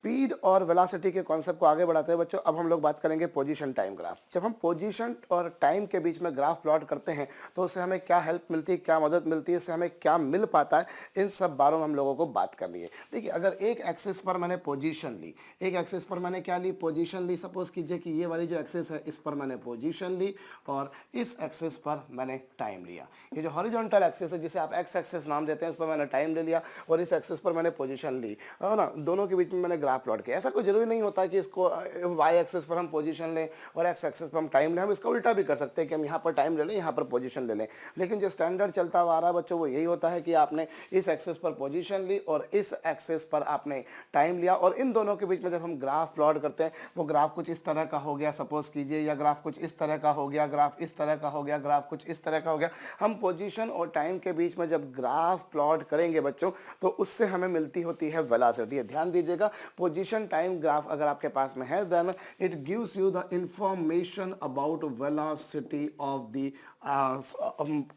Speed और velocity के concept को आगे बढ़ाते हैं बच्चों, अब हम लोग बात करेंगे पोजीशन टाइम ग्राफ। जब हम पोजीशन और टाइम के बीच में ग्राफ प्लॉट करते हैं तो उससे हमें क्या हेल्प मिलती है, क्या मदद मिलती है, इससे हमें क्या मिल पाता है, इन सब बारों में हम लोगों को बात करनी है। देखिए, अगर एक एक्सिस पर मैंने पोजीशन ली, एक एक्सिस पर मैंने क्या ली, पोजीशन ली। सपोज कीजिए कि ये वाली जो एक्सिस है इस पर मैंने पोजीशन ली और इस एक्सिस पर मैंने टाइम लिया। ये जो हॉरिजॉन्टल एक्सिस है जिसे आप एक्स एक्सिस नाम देते हैं, उस पर मैंने टाइम ले लिया और इस एक्सिस पर मैंने पोजीशन ली, है ना। दोनों के बीच में मैंने ग्राफ प्लॉट किया। ऐसा कोई जरूरी नहीं होता कि इसको वाई एक्सिस पर हम पोजीशन लें और एक्स एक्सिस पर हम टाइम लें। हम इसका उल्टा भी कर सकते हैं कि हम यहाँ पर टाइम ले लें, यहाँ पर पोजीशन ले लें। लेकिन जो स्टैंडर्ड चलता हुआ आ रहा है बच्चों वो यही होता है कि आपने इस एक्सिस पर पोजीशन ली और इस एक्सिस पर आपने टाइम लिया, और इन दोनों के बीच में जब हम ग्राफ प्लॉट करते हैं वो ग्राफ कुछ इस तरह का हो गया सपोज कीजिए, या ग्राफ कुछ इस तरह का हो गया, ग्राफ इस तरह का हो गया, ग्राफ कुछ इस तरह का हो गया। हम पोजीशन और टाइम के बीच में जब ग्राफ प्लॉट करेंगे बच्चों तो उससे हमें मिलती होती है वेलोसिटी। ध्यान दीजिएगा, पोजीशन टाइम ग्राफ अगर आपके पास में है then it gives you the information about velocity of the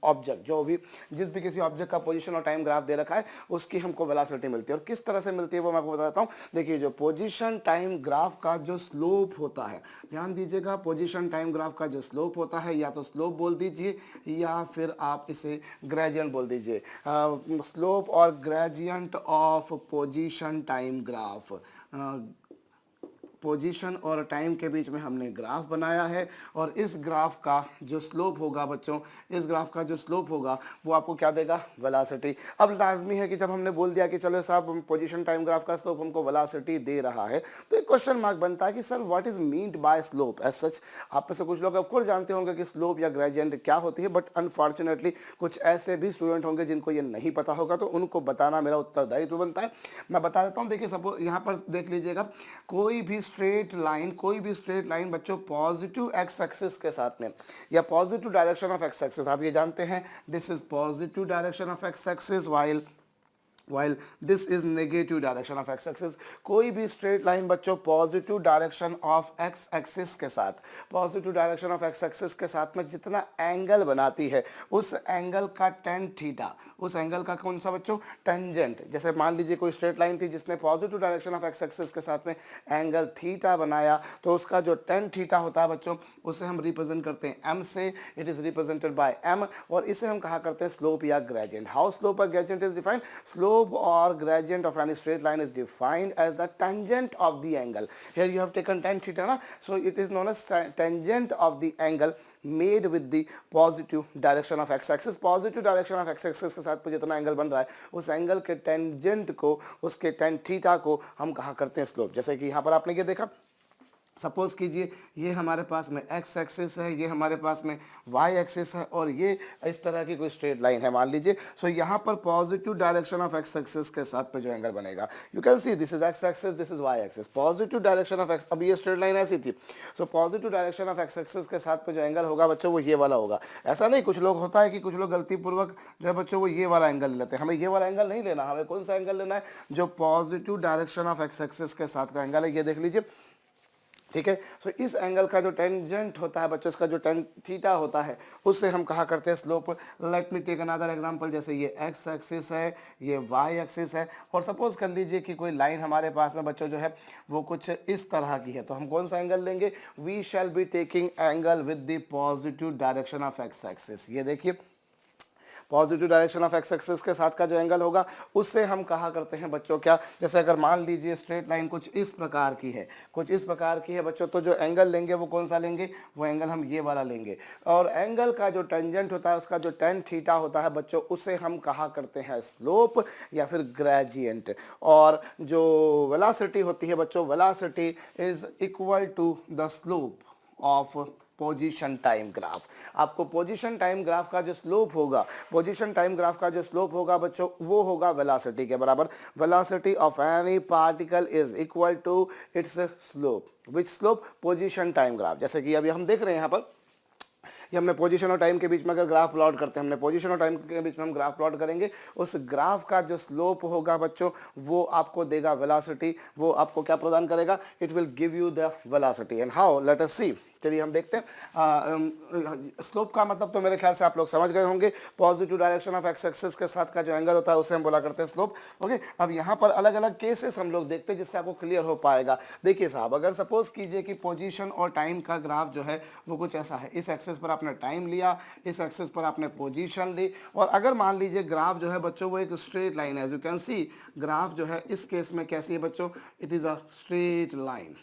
object. जो भी जिस भी किसी ऑब्जेक्ट का पोजीशन और टाइम ग्राफ दे रखा है उसकी हमको वेलोसिटी मिलती है। और किस तरह से मिलती है वो मैं आपको बताता हूँ। देखिए, जो पोजीशन टाइम ग्राफ का जो स्लोप होता है, ध्यान दीजिएगा, पोजीशन टाइम ग्राफ का जो स्लोप होता है, या तो स्लोप बोल दीजिए या फिर आप इसे ग्रेडियंट बोल दीजिए। स्लोप और gradient of position time graph, position और टाइम के बीच में हमने ग्राफ बनाया है और इस ग्राफ का जो स्लोप होगा बच्चों, इस ग्राफ का जो स्लोप होगा वो आपको क्या देगा, वेलोसिटी। अब लाजमी है कि जब हमने बोल दिया कि चलो साहब पोजीशन टाइम ग्राफ का स्लोप हमको वेलोसिटी दे रहा है, तो एक क्वेश्चन मार्क बनता है कि sir what is meant by slope. As such आप में से कुछ लोग ऑफकोर्स जानते होंगे कि स्लोप या ग्रेडियंट क्या होती है, बट अनफॉर्चुनेटली कुछ ऐसे भी स्टूडेंट होंगे जिनको ये नहीं पता होगा, तो उनको बताना मेरा उत्तरदायित्व बनता है। मैं बता देता हूँ। देखिए, सपोज यहाँ पर देख लीजिएगा, कोई भी स्ट्रेट लाइन बच्चों पॉजिटिव एक्स एक्सिस के साथ में या positive direction of X axis, आप ये जानते हैं this is positive direction of X axis while this is negative direction of x axis। कोई भी स्ट्रेट लाइन बच्चों positive direction of x axis के साथ, positive direction of x axis के साथ में जितना एंगल बनाती है उस एंगल का tan थीटा, उस एंगल का कौन सा बच्चों, टेंजेंट। जैसे मान लीजिए कोई स्ट्रेट लाइन थी जिसने positive direction of x axis के साथ में एंगल थीटा बनाया, तो उसका जो tan थीटा होता है बच्चों उसे हम रिप्रेजेंट करते हैं m से। It is represented by m और इसे हम कहा करते हैं स्लोप या ग्रेडियंट। हाउ स्लोप और gradient is defined? Slope or gradient of any straight line is defined as the tangent of the angle. Here you have taken tan theta na? So it is known as tangent of the angle made with the positive direction of x axis। Positive direction of x axis के साथ जितना angle बन रहा है उस angle के tangent को, उसके tan थीटा को हम कहा करते हैं स्लोप। जैसे कि यहाँ पर आपने ये देखा, सपोज कीजिए ये हमारे पास में x एक्सिस है, ये हमारे पास में y एक्सिस है और ये इस तरह की कोई स्ट्रेट लाइन है मान लीजिए। सो यहाँ पर positive direction of x axis के साथ पे जो एंगल बनेगा, you can see this is x axis, this is y axis. Positive direction of x, अब ये स्ट्रेट लाइन ऐसी थी, so positive direction of x axis के साथ पे जो एंगल होगा बच्चों वो ये वाला होगा। ऐसा नहीं, कुछ लोग होता है कि कुछ लोग गलतीपूर्वक जो है बच्चों वो ये वाला एंगल लेते हैं। हमें ये वाला एंगल नहीं लेना, हमें कौन सा एंगल लेना है, जो positive direction of x axis के साथ का एंगल है, ये देख लीजिए, ठीक है। सो इस एंगल का जो टेंजेंट होता है बच्चों, इसका जो tan थीटा होता है उससे हम कहा करते हैं slope. Let me take another example, जैसे ये x एक्सिस है, ये y एक्सिस है और सपोज कर लीजिए कि कोई लाइन हमारे पास में बच्चों जो है वो कुछ इस तरह की है, तो हम कौन सा एंगल लेंगे, we shall be taking angle with the positive direction of x axis. ये देखिए, positive direction of X axis के साथ का जो एंगल होगा उससे हम कहा करते हैं बच्चों क्या, जैसे अगर मान लीजिए स्ट्रेट लाइन कुछ इस प्रकार की है, कुछ इस प्रकार की है बच्चों, तो जो एंगल लेंगे वो कौन सा लेंगे, वो एंगल हम ये वाला लेंगे। और एंगल का जो टेंजेंट होता है, उसका जो tan थीटा होता है बच्चों, उसे हम कहा करते हैं स्लोप या फिर ग्रेडियंट। और जो वेलोसिटी होती है बच्चों, velocity is equal to the slope of position time graph. आपको पोजीशन टाइम ग्राफ का जो स्लोप होगा, पोजीशन टाइम ग्राफ का जो स्लोप होगा बच्चों वो होगा वेलोसिटी के बराबर। Velocity of any particle is equal to its slope. Which slope? Position time graph. जैसे कि अभी हम देख रहे हैं यहाँ पर, ये हमने पोजीशन और टाइम के बीच में अगर ग्राफ प्लॉट करते हैं, हमने पोजीशन और टाइम के बीच में हम ग्राफ प्लॉट करेंगे, उस ग्राफ का जो स्लोप होगा बच्चों वो आपको देगा वेलोसिटी। वो आपको क्या प्रदान करेगा, it will give you the velocity. And how, let us see. चलिए हम देखते हैं। स्लोप का मतलब तो मेरे ख्याल से आप लोग समझ गए होंगे, positive direction of X axis के साथ का जो एंगल होता है उसे हम बोला करते हैं स्लोप। ओके, अब यहाँ पर अलग अलग केसेस हम लोग देखते हैं जिससे आपको क्लियर हो पाएगा। देखिए साहब, अगर सपोज कीजिए कि पोजीशन और टाइम का ग्राफ जो है वो कुछ ऐसा है, इस एक्सिस पर आपने टाइम लिया, इस एक्सिस पर आपने पोजीशन ली, और अगर मान लीजिए ग्राफ जो है बच्चों वो एक स्ट्रेट लाइन है, as you can see graph जो है इस केस में कैसी है बच्चों, it is a straight line.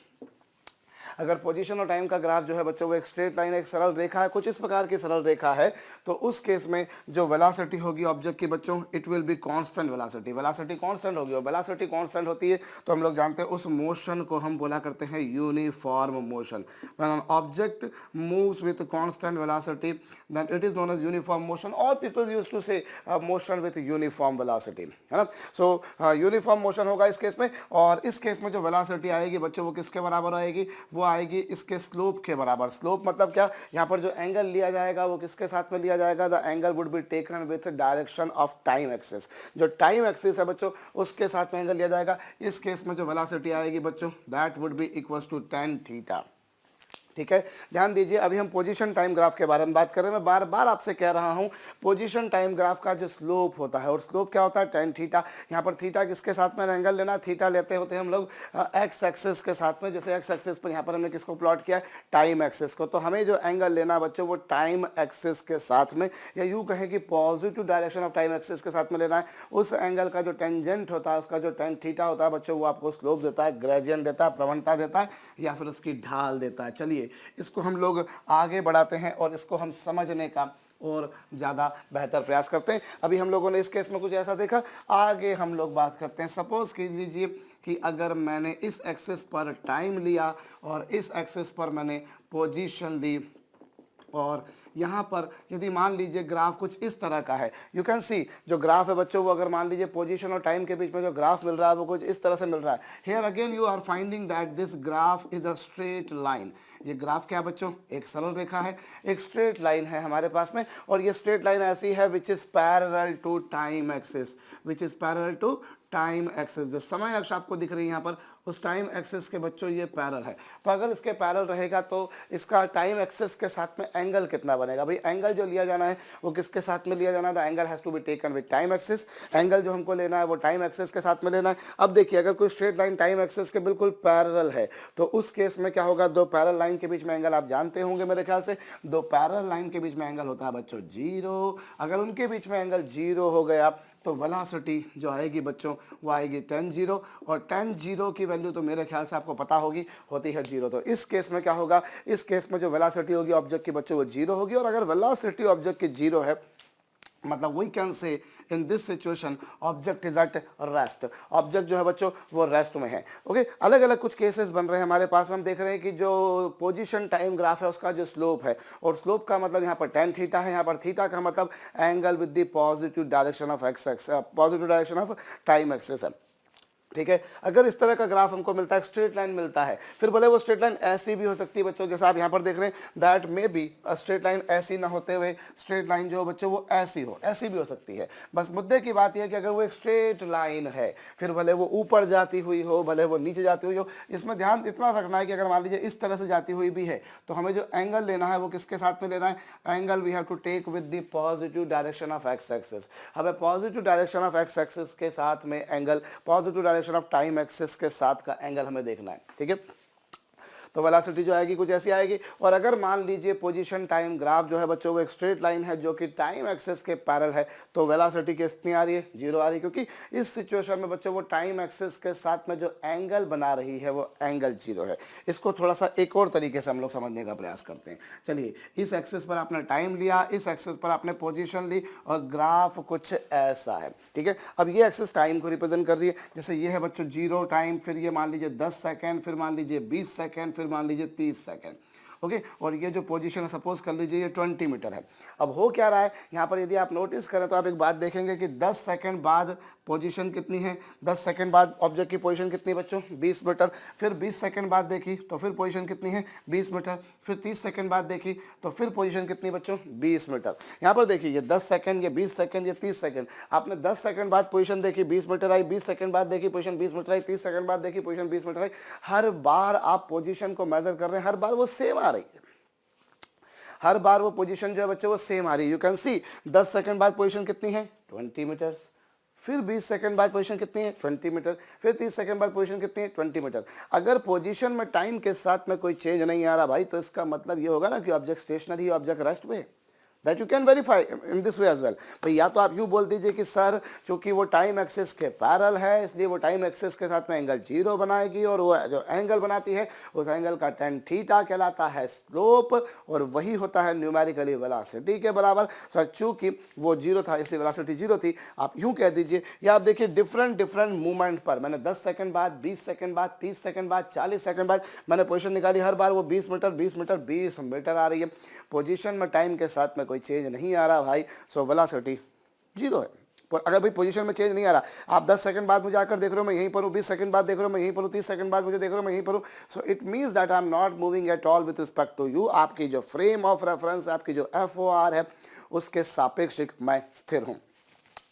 अगर पोजीशन और टाइम का ग्राफ जो है बच्चों वो एक स्ट्रेट लाइन, एक सरल रेखा है, कुछ इस प्रकार की सरल रेखा है, तो उस केस में जो वेलोसिटी होगी ऑब्जेक्ट की बच्चों, it will be constant velocity. Velocity constant होगी, और वेलोसिटी कांस्टेंट होती है तो हम लोग जानते हैं उस मोशन को हम बोला करते हैं uniform motion. When an object moves with constant velocity then it is known as uniform motion, और people used to say motion with uniform velocity, है ना। सो यूनिफॉर्म मोशन होगा इस केस में, और इस केस में जो वेलोसिटी आएगी बच्चों वो किसके बराबर आएगी, वो आएगी इसके स्लोप के बराबर। स्लोप मतलब क्या, यहाँ पर जो एंगल लिया जाएगा वो किसके साथ में लिया जाएगा, the angle would be taken with direction of time axis. जो टाइम एक्सिस है बच्चों उसके साथ में एंगल लिया जाएगा। इस केस में जो वेलोसिटी आएगी बच्चों that would be equals to tan theta. ठीक है, ध्यान दीजिए, अभी हम पोजीशन टाइम ग्राफ के बारे में बात कर रहे हैं। मैं बार बार आपसे कह रहा हूं पोजीशन टाइम ग्राफ का जो स्लोप होता है, और स्लोप क्या होता है, tan थीटा। यहाँ पर थीटा किसके साथ में एंगल लेना, थीटा लेते होते हैं हम लोग एक्स एक्सिस के साथ में। जैसे एक्स एक्सिस पर यहाँ पर हमने किसको प्लॉट किया है, टाइम एक्सिस को, तो हमें जो एंगल लेना बच्चों वो टाइम एक्सिस के साथ में, या यूँ कहें कि positive direction of time axis के साथ में लेना है। उस एंगल का जो टेंजेंट होता है, उसका जो tan थीटा होता है बच्चों, वो आपको स्लोप देता है, ग्रेडियंट देता है, प्रवणता देता है, या फिर उसकी ढाल देता है। चलिए इसको हम लोग आगे बढ़ाते हैं और इसको हम समझने का और ज़्यादा बेहतर प्रयास करते हैं। अभी हम लोगों ने इस केस में कुछ ऐसा देखा, आगे हम लोग बात करते हैं। सपोज कीजिए लीजिए कि अगर मैंने इस एक्सिस पर टाइम लिया और इस एक्सिस पर मैंने पोजीशन ली, और यहाँ पर यदि मान लीजिए ग्राफ कुछ इस तरह का है, यू कैन सी जो ग्राफ है बच्चों वो अगर मान लीजिए पोजीशन और टाइम के बीच में जो ग्राफ मिल रहा है वो कुछ इस तरह से मिल रहा है। Here again you are finding that this graph is a straight line. ये ग्राफ क्या है बच्चों, एक सरल रेखा है, एक स्ट्रेट लाइन है हमारे पास में, और ये स्ट्रेट लाइन ऐसी है which is parallel to time axis, which is parallel to time axis. जो समय अक्ष आपको दिख रही है यहाँ पर, उस टाइम एक्सिस के बच्चों ये पैरेलल है। तो अगर इसके पैरेलल रहेगा तो इसका टाइम एक्सिस के साथ में एंगल कितना बनेगा, भाई एंगल जो लिया जाना है वो किसके साथ में लिया जाना है, the angle has to be taken with time axis. Angle जो हमको लेना है वो टाइम एक्सिस के साथ में लेना है। अब देखिए अगर कोई स्ट्रेट लाइन टाइम एक्सिस के बिल्कुल पैरेलल है तो उस केस में क्या होगा, दो पैरेलल लाइन के बीच में एंगल आप जानते होंगे मेरे ख्याल से, दो पैरेलल लाइन के बीच में एंगल होता है बच्चों 0। अगर उनके बीच में एंगल 0 हो गया तो वेलोसिटी जो आएगी बच्चों वो आएगी tan 0, और tan 0 की वैल्यू तो मेरे ख्याल से आपको पता होगी, होती है 0। तो इस केस में क्या होगा, इस केस में जो वेलोसिटी होगी ऑब्जेक्ट की बच्चों वो 0 होगी। और अगर वेलोसिटी ऑब्जेक्ट की 0 है मतलब we can say in this situation object is at rest. Object जो है बच्चों वो रेस्ट में है। ओके, अलग अलग कुछ केसेस बन रहे हैं हमारे पास में। हम देख रहे हैं कि जो पोजीशन टाइम ग्राफ है उसका जो स्लोप है, और स्लोप का मतलब यहाँ पर tan थीटा है, यहाँ पर थीटा का मतलब angle with the positive direction of x, positive direction of time axis है। ठीक है, अगर इस तरह का ग्राफ हमको मिलता है, स्ट्रेट लाइन मिलता है, फिर भले वो स्ट्रेट लाइन ऐसी भी हो सकती है बच्चों, जैसा आप यहाँ पर देख रहे हैं that may be straight line ऐसी ना होते हुए स्ट्रेट लाइन जो बच्चों वो ऐसी हो, ऐसी भी हो सकती है। बस मुद्दे की बात यह है कि अगर वो एक स्ट्रेट लाइन है, फिर भले वो ऊपर जाती हुई हो, भले वो नीचे जाती हुई हो, इसमें ध्यान इतना रखना है कि अगर मान लीजिए इस तरह से जाती हुई भी है तो हमें जो एंगल लेना है वो किसके साथ में लेना है, angle we have to take with the positive direction of X axis. हमें positive direction of X axis के साथ में angle, positive direction of time axis के साथ का एंगल हमें देखना है। ठीक है, तो वेलोसिटी जो आएगी कुछ ऐसी आएगी। और अगर मान लीजिए पोजीशन टाइम ग्राफ जो है बच्चों वो एक स्ट्रेट लाइन है जो कि टाइम एक्सिस के पैरेलल है, तो वेलोसिटी कितनी आ रही है, 0 आ रही है, क्योंकि इस सिचुएशन में बच्चों वो टाइम एक्सिस के साथ में जो एंगल बना रही है वो एंगल 0 है। इसको थोड़ा सा एक और तरीके से हम लोग समझने का प्रयास करते हैं। चलिए, इस एक्सिस पर आपने टाइम लिया, इस एक्सिस पर आपने पोजीशन ली, और ग्राफ कुछ ऐसा है। ठीक है, अब ये एक्सिस टाइम को रिप्रेजेंट कर रही है, जैसे ये है बच्चों 0 टाइम, फिर ये मान लीजिए 10 सेकेंड, फिर मान लीजिए 20 सेकेंड, फिर मान लीजिए 30 सेकेंड। ओके, और ये जो पोजीशन है सपोज कर लीजिए ये 20 मीटर है। अब हो क्या रहा है यहाँ पर, यदि आप नोटिस करें तो आप एक बात देखेंगे कि 10 सेकंड बाद पोजीशन कितनी है, 10 सेकंड बाद ऑब्जेक्ट की पोजीशन कितनी बच्चों, 20 मीटर। फिर 20 सेकंड बाद देखी तो फिर पोजीशन कितनी है, 20 मीटर। फिर 30 सेकंड बाद देखी तो फिर पोजीशन कितनी बच्चों, 20 मीटर। यहाँ पर देखिए ये 10 सेकंड, ये 20 सेकंड, ये 30 सेकंड। आपने 10 सेकंड बाद पोजीशन देखी 20 मीटर आई, 20 सेकंड बाद देखी पोजीशन 20 मीटर आई, 30 सेकंड बाद देखी पोजीशन 20 मीटर आई। हर बार आप पोजीशन को मेजर कर रहे हैं, हर बार वो सेम आ रही है। हर बार वो पोजीशन जो है बच्चों वो सेम आ रही है। यू कैन सी 10 सेकंड बाद पोजीशन कितनी है 20 मीटर्स, फिर 20 सेकंड बाद पोजीशन कितनी है 20 मीटर, फिर 30 सेकंड बाद पोजीशन कितनी है 20 मीटर। अगर पोजीशन में टाइम के साथ में कोई चेंज नहीं आ रहा भाई, तो इसका मतलब ये होगा ना कि ऑब्जेक्ट स्टेशनरी, ऑब्जेक्ट रेस्ट पे। That you can verify in this way as well. भाई या तो आप यूँ बोल दीजिए कि सर चूंकि वो टाइम एक्सिस के पैरेलल है इसलिए वो टाइम एक्सिस के साथ में एंगल 0 बनाएगी, और वो जो एंगल बनाती है उस एंगल का tan थीटा कहलाता है स्लोप, और वही होता है न्यूमेरिकली वेलोसिटी के बराबर। सर चूंकि वो 0 था इसलिए वेलोसिटी 0 थी, आप यूँ कह दीजिए। या आप देखिए डिफरेंट मूवमेंट पर मैंने 10 सेकंड बाद, 20 सेकंड बाद, 30 सेकंड बाद, 40 सेकंड बाद मैंने पोजीशन निकाली, हर बार वो 20 मीटर 20 मीटर 20 मीटर आ रही है। पोजीशन में टाइम के साथ में कोई चेंज नहीं आ रहा भाई, सो वेलोसिटी 0 है। पर अगर भाई पोजीशन में चेंज नहीं आ रहा, आप 10 सेकंड बाद मुझे आकर देख रहे हो मैं यहीं पर हूँ, 20 सेकंड बाद देख रहे हो मैं यहीं पर हूँ, 30 सेकंड बाद मुझे देख रहे हो मैं यहीं पर हूँ, so it means that I am not moving at all with respect to you. आपकी जो फ्रेम ऑफ रेफरेंस, आपकी जो FOR है उसके सापेक्षिक मैं स्थिर हूँ।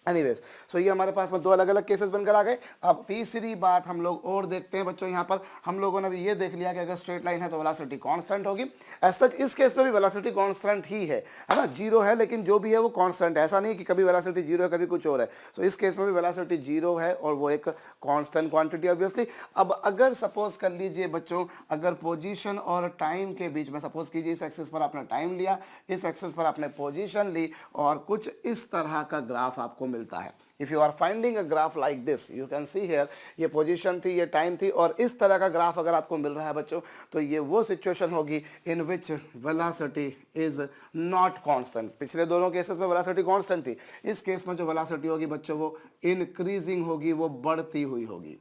एनीवेज, सो ये हमारे पास में दो अलग अलग केसेस बनकर आ गए। अब तीसरी बात हम लोग और देखते हैं बच्चों। यहाँ पर हम लोगों ने भी ये देख लिया कि अगर स्ट्रेट लाइन है तो वेलोसिटी कांस्टेंट होगी। एज सच इस केस में भी वेलोसिटी कांस्टेंट ही है ना, 0 है लेकिन जो भी है वो कांस्टेंट है, ऐसा नहीं कि कभी वेलोसिटी 0 है कभी कुछ और है। सो इस केस में भी वेलोसिटी 0 है और वो एक कांस्टेंट क्वांटिटी ऑब्वियसली। अब अगर सपोज कर लीजिए बच्चों, अगर पोजीशन और टाइम के बीच में, सपोज कीजिए इस एक्सिस पर आपने टाइम लिया, इस एक्सिस पर आपने पोजीशन ली, और कुछ इस तरह का ग्राफ आपको मिलता है। If you are finding a graph like this, you can see here, ये पोजीशन थी, ये टाइम थी, और इस तरह का ग्राफ अगर आपको मिल रहा है बच्चों, तो ये वो सिचुएशन होगी इन which velocity is not constant. पिछले दोनों केसेस में वेलोसिटी कांस्टेंट थी, इस केस में जो वेलोसिटी होगी बच्चों वो इंक्रीजिंग होगी, वो बढ़ती हुई होगी।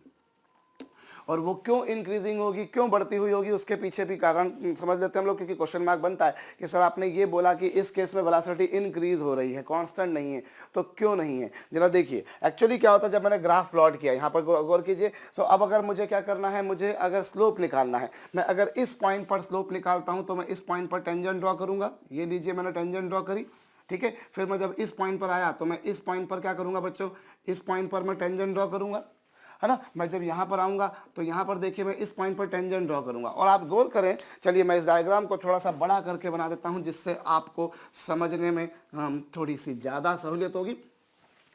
और वो क्यों इंक्रीजिंग होगी, क्यों बढ़ती हुई होगी, उसके पीछे भी कारण समझ लेते हैं हम लोग, क्योंकि क्वेश्चन मार्क बनता है कि सर आपने ये बोला कि इस केस में वेलोसिटी इंक्रीज हो रही है, कांस्टेंट नहीं है, तो क्यों नहीं है जरा देखिए। एक्चुअली क्या होता है, जब मैंने ग्राफ प्लॉट किया, यहाँ पर गौर कीजिए। सो अब अगर मुझे क्या करना है, मुझे अगर स्लोप निकालना है, मैं अगर इस पॉइंट पर स्लोप निकालता हूँ तो मैं इस पॉइंट पर टेंजेंट ड्रॉ करूंगा। ये लीजिए मैंने टेंजेंट ड्रॉ करी, ठीक है। फिर मैं जब इस पॉइंट पर आया तो मैं इस पॉइंट पर क्या करूंगा बच्चों, इस पॉइंट पर मैं टेंजेंट ड्रॉ करूंगा, है ना। मैं जब यहाँ पर आऊँगा तो यहाँ पर देखिए मैं इस पॉइंट पर टेंजेंट ड्रॉ करूँगा। और आप गौर करें, चलिए मैं इस डायग्राम को थोड़ा सा बड़ा करके बना देता हूँ जिससे आपको समझने में थोड़ी सी ज़्यादा सहूलियत होगी।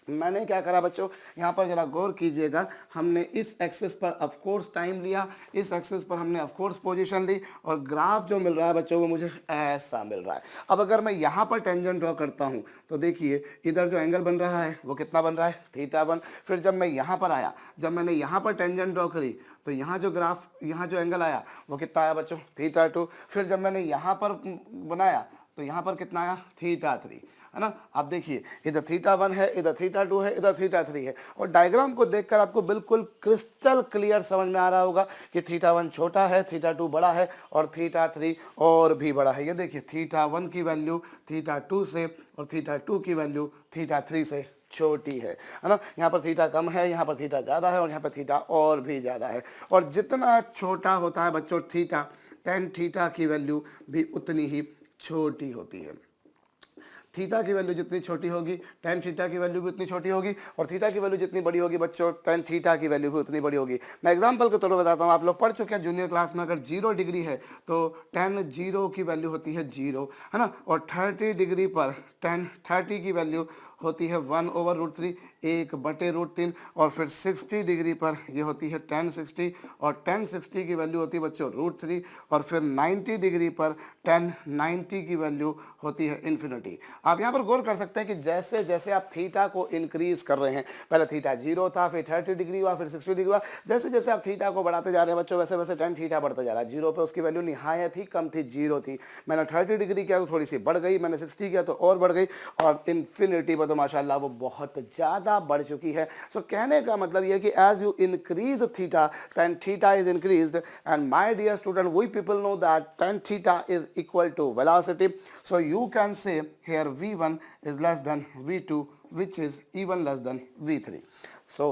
मैंने क्या करा बच्चों, यहाँ पर जरा गौर कीजिएगा, हमने इस एक्सिस पर ऑफ कोर्स टाइम लिया, इस एक्सिस पर हमने ऑफ कोर्स पोजीशन ली, और ग्राफ जो मिल रहा है बच्चों वो मुझे ऐसा मिल रहा है। अब अगर मैं यहाँ पर टेंजेंट ड्रॉ करता हूँ तो देखिए इधर जो एंगल बन रहा है वो कितना बन रहा है, θ1। फिर जब मैं यहाँ पर आया, जब मैंने यहाँ पर टेंजेंट ड्रॉ करी तो यहाँ जो ग्राफ, यहाँ जो एंगल आया वो कितना आया बच्चों, θ2। फिर जब मैंने यहाँ पर बनाया तो यहाँ पर कितना आया, θ3, है ना। आप देखिए इधर θ1 है, इधर θ2 है, इधर θ3 है, और डायग्राम को देखकर आपको बिल्कुल क्रिस्टल क्लियर समझ में आ रहा होगा कि θ1 छोटा है, θ2 बड़ा है, और θ3 और भी बड़ा है। ये देखिए θ1 की वैल्यू θ2 से और θ2 की वैल्यू θ3 से छोटी है ना। यहाँ पर थीटा कम है, यहाँ पर थीटा ज़्यादा है, और यहाँ पर थीटा और भी ज़्यादा है। और जितना छोटा होता है बच्चों थीटा, tan थीटा की वैल्यू भी उतनी ही छोटी होती है। थीटा की वैल्यू जितनी छोटी होगी tan थीटा की वैल्यू भी उतनी छोटी होगी, और थीटा की वैल्यू जितनी बड़ी होगी बच्चों tan थीटा की वैल्यू भी उतनी बड़ी होगी। मैं एग्जांपल के तौर पर बताता हूँ, आप लोग पढ़ चुके हैं जूनियर क्लास में, अगर 0 डिग्री है तो tan 0 की वैल्यू होती है 0, है ना। और 30 डिग्री पर tan 30 की वैल्यू होती है 1/√3, 1/√3। और फिर 60 डिग्री पर ये होती है tan 60, और tan 60 की वैल्यू होती है बच्चों √3। और फिर 90 डिग्री पर tan 90 की वैल्यू होती है इन्फिनिटी। आप यहाँ पर गौर कर सकते हैं कि जैसे जैसे आप थीटा को इंक्रीज कर रहे हैं, पहले थीटा 0 था, फिर 30 डिग्री हुआ, फिर 60 डिग्री हुआ, जैसे जैसे आप थीटा को बढ़ाते जा रहे हैं बच्चों वैसे वैसे tan थीटा बढ़ता जा रहा है। 0 पे उसकी वैल्यू निहायत ही कम थी, 0 थी। मैंने 30 डिग्री किया तो थोड़ी सी बढ़ गई, मैंने 60 किया तो और बढ़ गई, और इन्फिनिटी पर तो माशाल्लाह वो बहुत ज़्यादा बढ़ चुकी है। सो कहने का मतलब ये है कि as you increase theta tan theta is increased, and my dear student we people know that tan theta is equal to velocity. So you can say here v1 is less than v2 which is even less than v3. So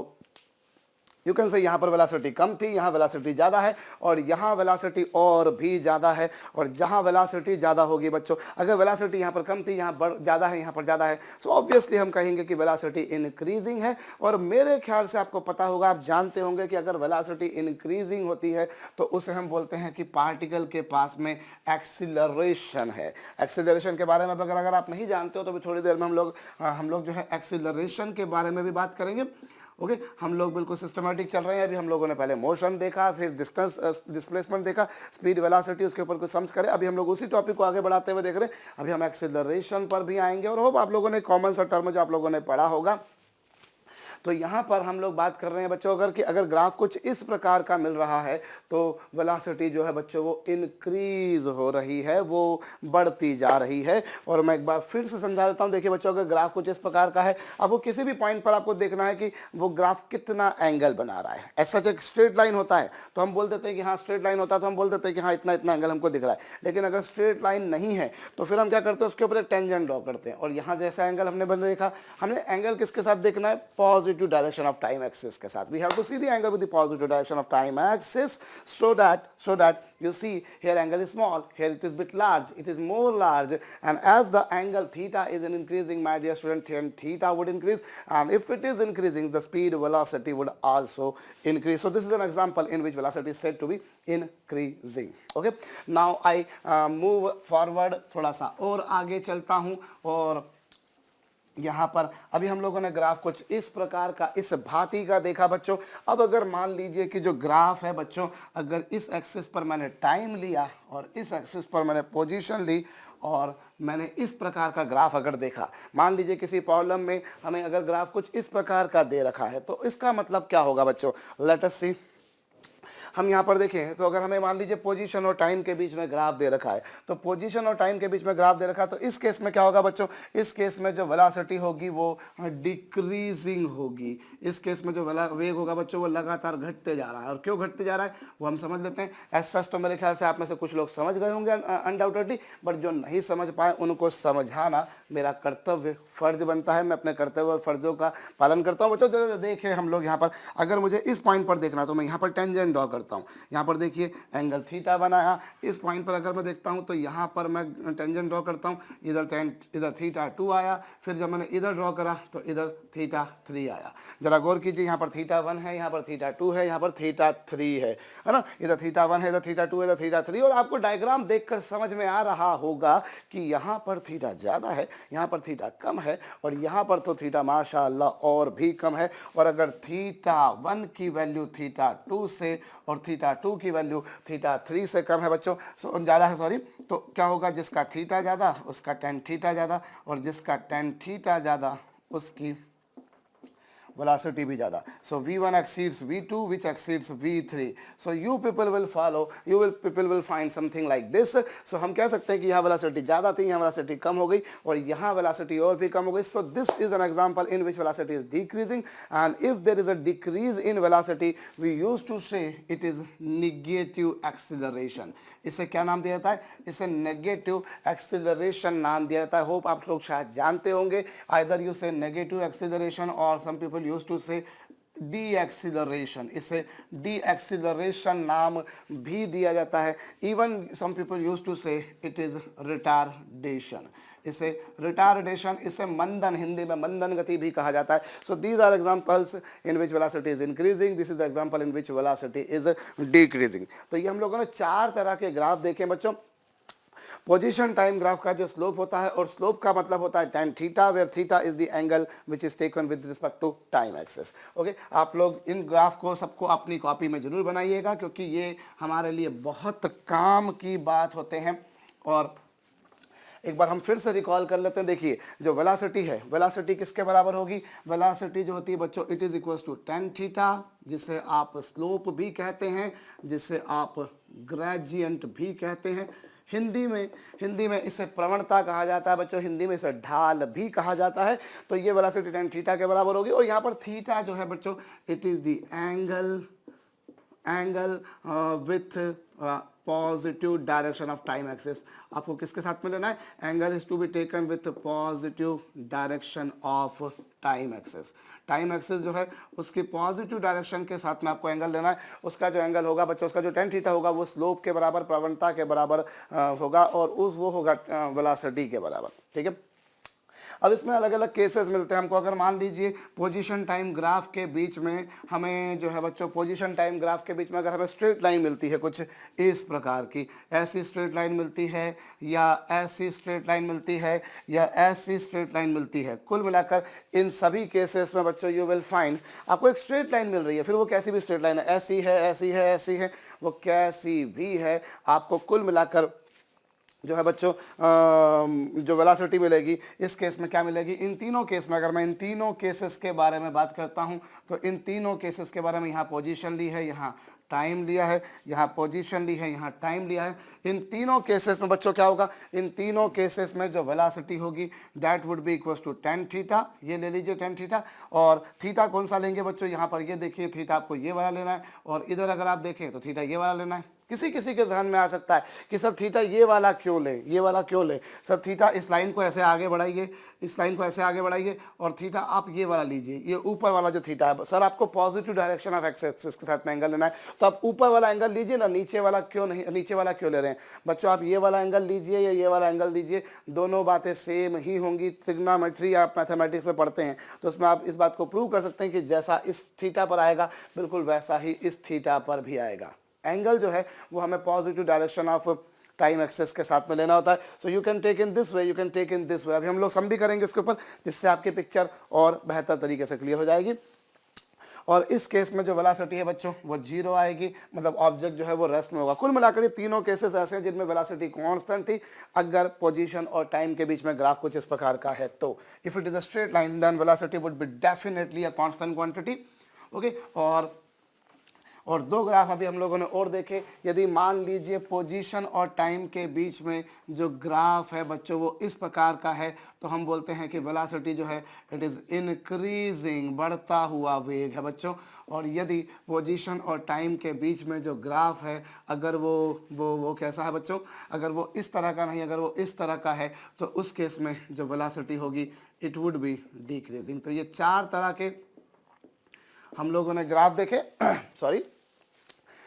you can से यहाँ पर velocity कम थी, यहाँ velocity ज़्यादा है, और यहाँ velocity और भी ज़्यादा है। और जहाँ वेलोसिटी ज़्यादा होगी बच्चों, अगर वेलोसिटी यहाँ पर कम थी, यहाँ पर ज़्यादा है, यहाँ पर ज़्यादा है, सो ऑब्वियसली हम कहेंगे कि वेलोसिटी इंक्रीजिंग है। और मेरे ख्याल से आपको पता होगा, आप जानते होंगे कि अगर वेलोसिटी इंक्रीजिंग होती है तो उसे हम बोलते हैं कि पार्टिकल के पास में एक्सीलरेशन है। एक्सीलरेशन के बारे में अगर आप नहीं जानते हो तो भी थोड़ी देर में हम लोग जो है एक्सीलरेशन के बारे में भी बात करेंगे। ओके, हम लोग बिल्कुल सिस्टमेटिक चल रहे हैं। अभी हम लोगों ने पहले मोशन देखा, फिर डिस्टेंस डिस्प्लेसमेंट देखा, स्पीड वेलोसिटी, उसके ऊपर कुछ सम्स करे। अभी हम लोग उसी टॉपिक को आगे बढ़ाते हुए देख रहे हैं। अभी हम एक्सीलरेशन पर भी आएंगे, और होप आप लोगों ने कॉमन सा टर्म जो आप लोगों ने पढ़ा होगा। तो यहाँ पर हम लोग बात कर रहे हैं बच्चों अगर ग्राफ कुछ इस प्रकार का मिल रहा है तो वेलोसिटी जो है बच्चों वो इंक्रीज हो रही है, वो बढ़ती जा रही है। और मैं एक बार फिर से समझा देता हूँ। देखिए बच्चों, अगर ग्राफ कुछ इस प्रकार का है, अब वो किसी भी पॉइंट पर आपको देखना है कि वो ग्राफ कितना एंगल बना रहा है। ऐसा एक स्ट्रेट लाइन होता है तो हम बोल देते हैं कि हाँ स्ट्रेट लाइन होता है तो हम बोल देते हैं कि हाँ इतना इतना एंगल हमको दिख रहा है। लेकिन अगर स्ट्रेट लाइन नहीं है तो फिर हम क्या करते हैं, उसके ऊपर एक टेंजेंट ड्रॉ करते हैं। और यहाँ जैसा एंगल हमने बन देखा, हमने एंगल किसके साथ देखना है, positive direction of time axis के साथ। We have to see the angle with the positive direction of time axis, so that you see here angle is small, here it is bit large, it is more large, and as the angle theta is increasing, my dear student, here theta would increase, and if it is increasing, the speed velocity would also increase. So this is an example in which velocity is said to be increasing. Okay, now I move forward, थोड़ा सा और आगे चलता हूँ। और यहाँ पर अभी हम लोगों ने ग्राफ कुछ इस प्रकार का, इस भांति का देखा बच्चों। अब अगर मान लीजिए कि जो ग्राफ है बच्चों, अगर इस एक्सिस पर मैंने टाइम लिया और इस एक्सिस पर मैंने पोजीशन ली और मैंने इस प्रकार का ग्राफ अगर देखा, मान लीजिए किसी प्रॉब्लम में हमें अगर ग्राफ कुछ इस प्रकार का दे रखा है तो इसका मतलब क्या होगा बच्चों, लेट अस सी। हम यहाँ पर देखें तो अगर हमें मान लीजिए पोजीशन और टाइम के बीच में ग्राफ दे रखा है, तो पोजीशन और टाइम के बीच में ग्राफ दे रखा है, तो इस केस में क्या होगा बच्चों, इस केस में जो वेलोसिटी होगी वो डिक्रीजिंग होगी। इस केस में जो वेग होगा बच्चों वो लगातार घटते जा रहा है। और क्यों घटते जा रहा है वो हम समझ लेते हैं। ऐसा तो मेरे ख्याल से आप में से कुछ लोग समझ गए होंगे अनडाउटेडली, बट जो नहीं समझ पाए उनको समझाना मेरा कर्तव्य, फर्ज बनता है। मैं अपने कर्तव्य और फर्जों का पालन करता हूँ बच्चों। देखें हम लोग यहाँ पर, अगर मुझे इस पॉइंट पर देखना तो मैं यहाँ पर टेंजेंट ड्रॉ करता हूँ। यहाँ पर देखिए एंगल थीटा बनाया, इस पॉइंट पर अगर मैं देखता हूँ तो यहाँ पर मैं टेंजेंट ड्रॉ करता हूँ, इधर थीटा 2 आया, फिर जब मैंने इधर ड्रॉ करा तो इधर थीटा 3 आया। जरा गौर कीजिए, यहाँ पर थीटा 1 है, यहाँ पर थीटा 2 है, यहाँ पर थीटा 3 है ना। इधर थीटा 1 है, इधर थीटा 2 है, इधर थीटा 3। और आपको डायग्राम देखकर समझ में आ रहा होगा कि यहाँ पर थीटा ज़्यादा है, यहाँ पर थीटा कम है, और यहाँ पर तो थीटा माशाअल्लाह और भी कम है। और अगर थीटा 1 की वैल्यू थीटा 2 से और थीटा 2 की वैल्यू थीटा 3 से कम है बच्चों, ज़्यादा है सॉरी, तो क्या होगा, जिसका थीटा ज़्यादा उसका टेन थीटा ज़्यादा, और जिसका टेन थीटा ज़्यादा उसकी velocity भी ज़्यादा। So V1 exceeds V2 which exceeds V3. So you people will follow, people will find something like this. So हम कह सकते हैं कि यहाँ velocity ज़्यादा थी, यहाँ velocity कम हो गई, और यहाँ velocity और भी कम हो गई। So this is an example in which velocity is decreasing, and if there is a decrease in velocity, we used to say it is negative acceleration. इसे क्या नाम दिया जाता है, इसे नेगेटिव एक्सीलरेशन नाम दिया जाता है। होप आप लोग शायद जानते होंगे, either you say negative acceleration और some people used to say deceleration. इसे डी एक्सीलरेशन नाम भी दिया जाता है। Even some people used to say it is retardation. इसे रिटार्डेशन, इसे मंदन, हिंदी में मंदन गति भी कहा जाता है। So these are examples in which velocity is increasing, this is the example in which velocity is decreasing. तो ये हम लोगों ने 4 तरह के ग्राफ देखे बच्चों। पोजीशन टाइम ग्राफ का जो स्लोप होता है, और स्लोप का मतलब होता है tan theta, where theta is the angle which is taken with respect to time axis. Okay, आप लोग इन ग्राफ को सबको अपनी कॉपी में जरूर बनाइएगा, क्योंकि ये हमारे लिए बहुत काम की बात होते हैं। और एक बार हम फिर से रिकॉल कर लेते हैं। देखिए जो वेलोसिटी है, वेलोसिटी किसके बराबर होगी, वेलोसिटी जो होती है बच्चों it is equals to tan theta, जिसे आप स्लोप भी कहते हैं, जिसे आप ग्रेडियंट भी कहते हैं। हिंदी में इसे प्रवणता कहा जाता है बच्चों, हिंदी में इसे ढाल भी कहा जाता है। तो ये वेलोसिटी tan थीटा के बराबर होगी। और यहाँ पर थीटा जो है बच्चों it is the angle with positive direction of time axis. आपको किसके साथ में लेना है? Angle is to be taken with positive direction of time axis. Time axis जो है उसकी पॉजिटिव डायरेक्शन के साथ में आपको एंगल लेना है। उसका जो एंगल होगा बच्चों, उसका जो tan थीटा होगा वो स्लोप के बराबर, प्रवणता के बराबर होगा, और वो होगा वेलोसिटी के बराबर। ठीक है, अब इसमें अलग अलग केसेस मिलते हैं हमको। अगर मान लीजिए पोजीशन टाइम ग्राफ के बीच में हमें जो है बच्चों, पोजीशन टाइम ग्राफ के बीच में अगर हमें स्ट्रेट लाइन मिलती है कुछ इस प्रकार की, ऐसी स्ट्रेट लाइन मिलती है, या ऐसी स्ट्रेट लाइन मिलती है, या ऐसी स्ट्रेट लाइन मिलती है, कुल मिलाकर इन सभी केसेस में बच्चों यू विल फाइंड आपको एक स्ट्रेट लाइन मिल रही है। फिर वो कैसी भी स्ट्रेट लाइन है, ऐसी है, ऐसी है, ऐसी है, वो कैसी भी है, आपको कुल मिलाकर जो है बच्चों जो वेलोसिटी मिलेगी इस केस में क्या मिलेगी? इन तीनों केस में, अगर मैं इन तीनों केसेस के बारे में बात करता हूं तो इन तीनों केसेस के बारे में, यहाँ पोजीशन ली है, यहाँ टाइम लिया है, यहाँ पोजीशन ली है, यहाँ टाइम लिया है, इन तीनों केसेस में बच्चों क्या होगा? इन तीनों केसेस में जो वेलोसिटी होगी that would be equals to tan theta. ये ले लीजिए tan थीटा, और थीटा कौन सा लेंगे बच्चों? यहाँ पर ये देखिए थीटा आपको ये वाला लेना है, और इधर अगर आप देखें तो थीटा ये वाला लेना है। किसी किसी के ध्यान में आ सकता है कि सर थीटा ये वाला क्यों ले, ये वाला क्यों ले? सर थीटा इस लाइन को ऐसे आगे बढ़ाइए, इस लाइन को ऐसे आगे बढ़ाइए, और थीटा आप ये वाला लीजिए, ये ऊपर वाला जो थीटा है। सर आपको positive direction of X axis के साथ में एंगल लेना है, तो आप ऊपर वाला एंगल लीजिए ना, नीचे वाला क्यों नहीं, नीचे वाला क्यों ले रहे हैं बच्चों? आप ये वाला एंगल लीजिए या ये वाला एंगल लीजिए, दोनों बातें सेम ही होंगी। ट्रिग्नोमेट्री आप मैथमेटिक्स में पढ़ते हैं तो उसमें आप इस बात को प्रूव कर सकते हैं कि जैसा इस थीटा पर आएगा बिल्कुल वैसा ही इस थीटा पर भी आएगा। एंगल जो है वो हमें positive direction of time axis के साथ में लेना होता है। So you can take in this way, you can take in this way. अभी हम लोग सम भी करेंगे इसके ऊपर, जिससे आपकी पिक्चर और बेहतर तरीके से क्लियर हो जाएगी। और इस केस में जो वेलोसिटी है बच्चों वो जीरो आएगी, मतलब ऑब्जेक्ट जो है वो रेस्ट में होगा। कुल मिलाकर ये तीनों केसेस ऐसे हैं जिनमें वेलोसिटी कांस्टेंट थी अगर पोजीशन और टाइम के बीच में ग्राफ कुछ इस प्रकार का है तो। If it is a straight line then velocity would be definitely a constant quantity. Okay, और दो ग्राफ अभी हम लोगों ने और देखे। यदि मान लीजिए पोजीशन और टाइम के बीच में जो ग्राफ है बच्चों वो इस प्रकार का है तो हम बोलते हैं कि वेलोसिटी जो है इट इज़ इंक्रीजिंग, बढ़ता हुआ वेग है बच्चों। और यदि पोजीशन और टाइम के बीच में जो ग्राफ है अगर वो कैसा है बच्चों? अगर वो इस तरह का नहीं, अगर वो इस तरह का है तो उस केस में जो वेलोसिटी होगी इट वुड बी डिक्रीजिंग। तो ये चार तरह के हम लोगों ने ग्राफ देखे सॉरी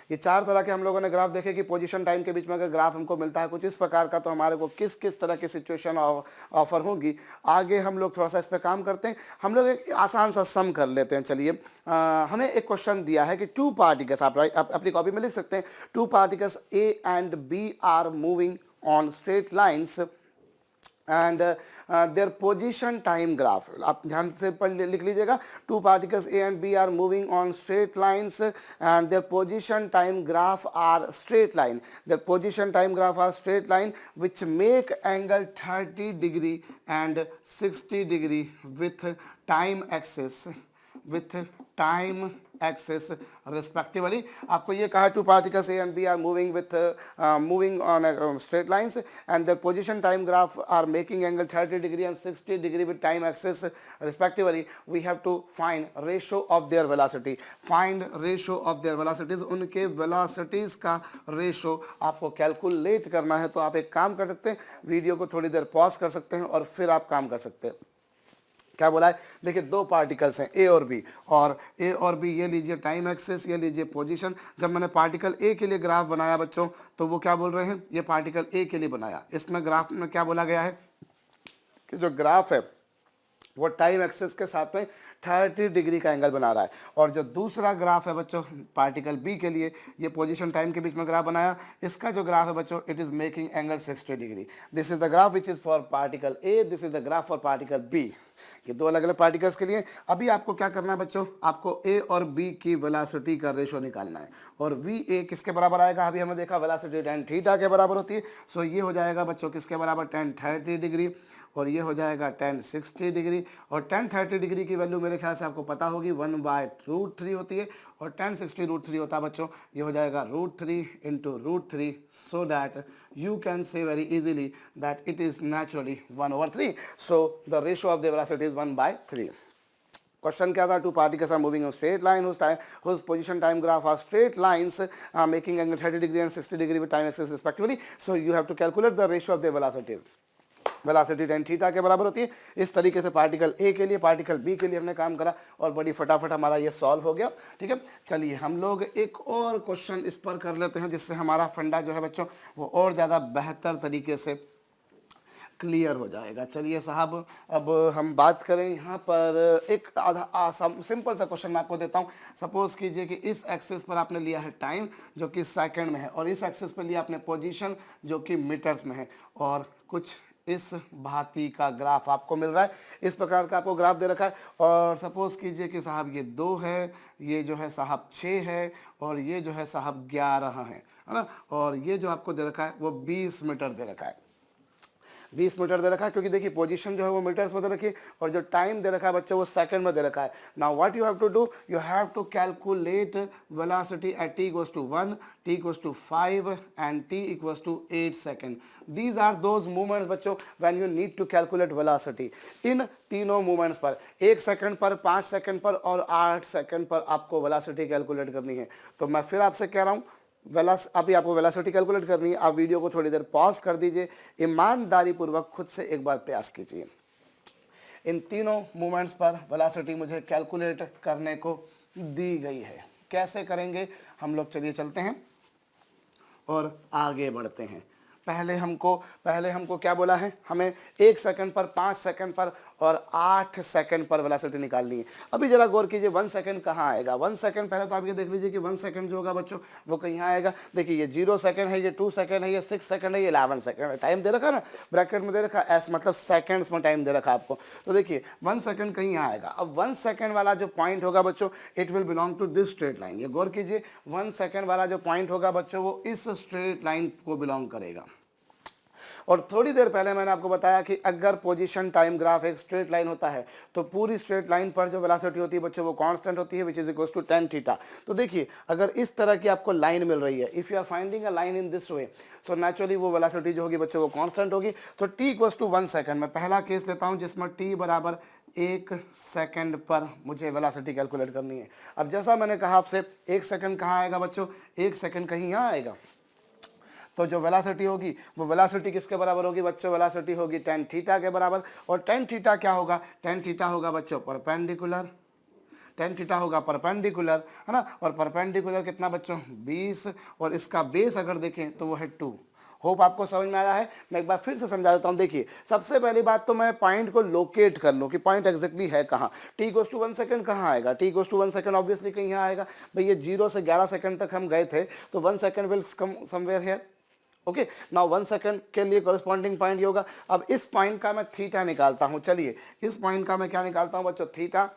ये चार तरह के हम लोगों ने ग्राफ देखे कि पोजीशन टाइम के बीच में अगर ग्राफ हमको मिलता है कुछ इस प्रकार का तो हमारे को किस किस तरह की सिचुएशन ऑफर होगी। आगे हम लोग थोड़ा सा इस पर काम करते हैं। हम लोग एक आसान सा सम कर लेते हैं। चलिए हमें एक क्वेश्चन दिया है कि टू पार्टिकल्स, आप अपनी कॉपी में लिख सकते हैं, two particles A and B are moving on straight lines and their position time graph। आप ध्यान से पढ़ लिख लीजिएगा। Two particles A and B are moving on straight lines and their position time graph are straight line, their position time graph are straight line which make angle 30 degree and 60 degree with time axis respectively। आपको ये कहा two particles A and B are moving on straight lines and their position time graph are making angle 30 degree and 60 degree with time axis respectively। we have to find ratio of their velocity। find ratio of their velocities, उनके velocities का ratio आपको calculate करना है। तो आप एक काम कर सकते हैं, वीडियो को थोड़ी देर पॉज कर सकते हैं और फिर आप काम कर सकते हैं। क्या बोला है? देखिए दो पार्टिकल्स हैं ए और बी, और ए और बी ये लीजिए टाइम एक्सिस, ये लीजिए पोजीशन। जब मैंने पार्टिकल ए के लिए ग्राफ बनाया बच्चों तो वो क्या बोल रहे हैं? ये पार्टिकल ए के लिए बनाया। इसमें ग्राफ में क्या बोला गया है कि जो ग्राफ है वो टाइम एक्सिस के साथ में 30 डिग्री का एंगल बना रहा है। और जो दूसरा ग्राफ है बच्चों पार्टिकल बी के लिए, ये पोजीशन टाइम के बीच में ग्राफ बनाया, इसका जो ग्राफ है बच्चों it is making angle 60 degree. This is the graph which is for particle A, this is the graph for particle B. ये दो अलग अलग पार्टिकल्स के लिए। अभी आपको क्या करना है बच्चों? आपको ए और बी की वेलोसिटी का रेशो निकालना है। और वी ए किसके बराबर आएगा? अभी हमने देखा वेलोसिटी tan थीटा के बराबर होती है। सो ये हो जाएगा बच्चों किसके बराबर? tan 30 डिग्री, और ये हो जाएगा tan 60 डिग्री। और tan 30 डिग्री की वैल्यू मेरे ख्याल से आपको पता होगी 1/√3 होती है, और tan 60 √3 होता है बच्चों। ये हो जाएगा √3 × √3, so that you can say very easily that it is naturally 1/3। so the ratio of the velocity is 1/3। Question क्या था, two particles are moving on straight line whose position time graph are straight lines making angle 30 degree and 60 degree with time axis respectively, so you have to calculate the ratio of their velocities. Velocity tan theta के बराबर होती है। इस तरीके से particle A के लिए, particle B के लिए हमने काम करा और बड़ी फटाफट हमारा ये सॉल्व हो गया। ठीक है, चलिए हम लोग एक और क्वेश्चन इस पर कर लेते हैं जिससे हमारा फंडा जो है बच्चों वो और ज़्यादा बेहतर तरीके से क्लियर हो जाएगा। चलिए साहब, अब हम बात करें यहाँ पर एक सिंपल सा क्वेश्चन मैं आपको देता हूँ। सपोज कीजिए कि इस एक्सिस पर आपने लिया है टाइम जो कि सेकंड में है, और इस एक्सिस पर लिया आपने पोजीशन जो कि मीटर्स में है, और कुछ इस भांति का ग्राफ आपको मिल रहा है। इस प्रकार का आपको ग्राफ दे रखा है, और सपोज कीजिए कि साहब ये 2 है, ये जो है साहब 6 है, और ये जो है साहब 11 है ना, और ये जो आपको दे रखा है वो 20 मीटर दे रखा है। 20 मीटर दे रखा है, क्योंकि देखिए पोजीशन जो है वो मीटर्स में दे रखी है और जो टाइम दे रखा है बच्चों वो सेकंड में दे रखा है। Now what you have to do, you have to calculate velocity at t equals to 1, t equals to 5 and t equals to 8 second. These are those movements बच्चों when you need to calculate velocity। इन तीनों movements पर 1 second पर, 5 second पर और 8 second पर आपको velocity calculate करनी है। तो मैं फिर आपसे कह रहा हूँ, अभी आपको वेलोसिटी कैलकुलेट करनी है। आप वीडियो को थोड़ी देर पॉज कर दीजिए, ईमानदारी पूर्वक खुद से एक बार प्रयास कीजिए। इन तीनों मूवमेंट्स पर वेलोसिटी मुझे कैलकुलेट करने को दी गई है। कैसे करेंगे हम लोग, चलिए चलते हैं और आगे बढ़ते हैं। पहले हमको क्या बोला है, हमें 1 सेकंड पर, 5 सेकंड पर और 8 सेकंड पर वेलोसिटी निकालनी है। अभी जरा गौर कीजिए 1 सेकंड कहाँ आएगा। 1 सेकंड पहले तो आप ये देख लीजिए कि 1 सेकंड जो होगा बच्चों वो कहीं आएगा। देखिए ये 0 सेकंड है, ये 2 सेकंड है, ये 6 सेकंड है, ये 11 सेकंड है। टाइम दे रखा ना, ब्रैकेट में दे रखा एस, मतलब सेकंड्स में टाइम दे रखा आपको। तो देखिए 1 सेकंड कहीं आएगा। अब 1 सेकंड वाला जो पॉइंट होगा बच्चों, it will belong to this straight line. ये गौर कीजिए 1 सेकंड वाला जो पॉइंट होगा बच्चों वो इस स्ट्रेट लाइन को बिलोंग करेगा। और थोड़ी देर पहले मैंने आपको बताया कि अगर पोजीशन टाइम ग्राफ एक स्ट्रेट लाइन होता है तो पूरी स्ट्रेट लाइन पर जो वेलोसिटी होती है बच्चों वो कांस्टेंट होती है, which is equals to tan theta. तो देखिए अगर इस तरह की आपको लाइन मिल रही है, if you are finding a line in this way, so naturally वो वेलोसिटी जो होगी बच्चों वो कांस्टेंट होगी। तो t इक्वल्स टू 1 सेकंड, मैं पहला केस लेता हूं जिसमें t बराबर 1 सेकंड पर मुझे वेलोसिटी कैलकुलेट करनी है। अब जैसा मैंने कहा आपसे, 1 सेकंड कहाँ आएगा बच्चों, 1 सेकंड कहीं यहाँ आएगा। तो जो वेलोसिटी होगी वो वेलोसिटी किसके बराबर होगी बच्चों, वेलोसिटी होगी tan थीटा के बराबर। और tan थीटा क्या होगा, tan थीटा होगा बच्चों परपेंडिकुलर, tan थीटा होगा परपेंडिकुलर, है ना। और परपेंडिकुलर कितना बच्चों 20, और इसका बेस अगर देखें तो वो है 2। होप आपको समझ में आया है। मैं एक बार फिर से समझा देता हूँ। देखिए सबसे पहली बात तो मैं पॉइंट को लोकेट कर लूँ कि पॉइंट एग्जैक्टली है कहाँ। t इक्वल्स टू 1 सेकंड कहाँ आएगा, t equals to 1 second obviously कहीं यहाँ आएगा। भाई ये 0 से 11 सेकंड तक हम गए थे, तो 1 second will come somewhere here. Okay, now 1 second के लिए कॉरेस्पॉन्डिंग पॉइंट ये होगा। अब इस पॉइंट का मैं थीटा निकालता हूं। चलिए इस पॉइंट का मैं क्या निकालता हूं बच्चों, थीटा।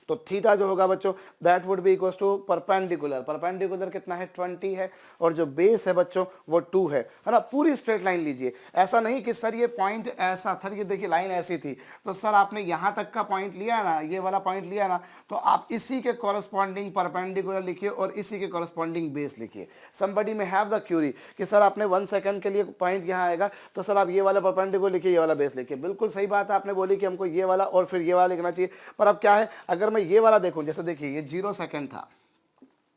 तो थीटा जो होगा बच्चों that would be equals to perpendicular, perpendicular कितना है 20 है, और जो बेस है बच्चों वो 2 है ना। पूरी स्ट्रेट लाइन लीजिए, ऐसा नहीं कि सर ये पॉइंट ऐसा, सर ये देखिए लाइन ऐसी थी तो सर आपने यहाँ तक का पॉइंट लिया ना, ये वाला पॉइंट लिया ना, तो आप इसी के कॉरेस्पॉन्डिंग परपेंडिकुलर लिखिए और इसी के कॉरेस्पॉन्डिंग बेस लिखिए। समबडी में हैव द क्यूरी कि सर आपने 1 सेकंड के लिए पॉइंट यहाँ आएगा तो सर आप ये वाला परपेंडिकुलर लिखिए, ये वाला बेस लिखिए। बिल्कुल सही बात है, आपने बोली कि हमको ये वाला और फिर ये वाला लिखना चाहिए। पर अब क्या है, अगर मैं ये वाला देखूं, जैसे देखिए ये 0 सेकंड था,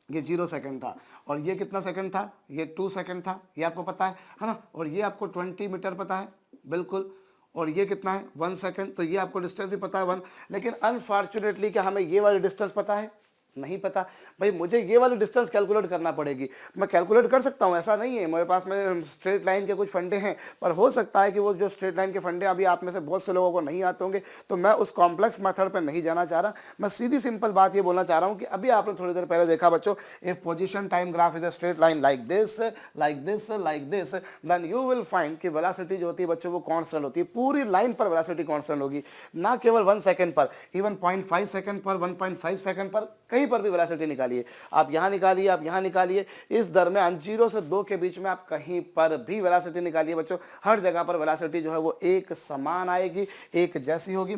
ये 0 सेकंड था, और ये कितना सेकंड था, ये 2 सेकंड था, ये आपको पता है ना। और ये आपको 20 मीटर पता है बिल्कुल, और ये कितना है 1 सेकंड, तो ये आपको डिस्टेंस भी पता है 1। लेकिन अनफॉर्चुनेटली क्या हमें ये वाली डिस्टेंस पता है, नहीं पता। भाई मुझे ये वाली डिस्टेंस कैलकुलेट करना पड़ेगी। मैं कैलकुलेट कर सकता हूँ, ऐसा नहीं है, मेरे पास में स्ट्रेट लाइन के कुछ फंडे हैं, पर हो सकता है कि वो जो स्ट्रेट लाइन के फंडे अभी आप में से बहुत से लोगों को नहीं आते होंगे, तो मैं उस कॉम्प्लेक्स मेथड पर नहीं जाना चाह रहा। मैं सीधी सिंपल बात ये बोलना चाह रहा हूँ कि अभी आपने थोड़ी देर पहले देखा बच्चों, if position time graph is a straight line like this like this like this, then you will find कि वेलोसिटी जो होती है बच्चों वो कॉन्स्टेंट होती है। पूरी लाइन पर वेलोसिटी कॉन्स्टेंट होगी, ना केवल 1 सेकंड पर, इवन 0.5 सेकंड पर, 1.5 सेकंड पर, कहीं पर भी वेलोसिटी निकालिए। आप यहाँ निकालिए, आप यहाँ निकालिए, इस दरमियान 0 से 2 के बीच में आप कहीं पर भी वेलोसिटी निकालिए बच्चों, हर जगह पर वेलोसिटी जो है वो एक समान आएगी, एक जैसी होगी।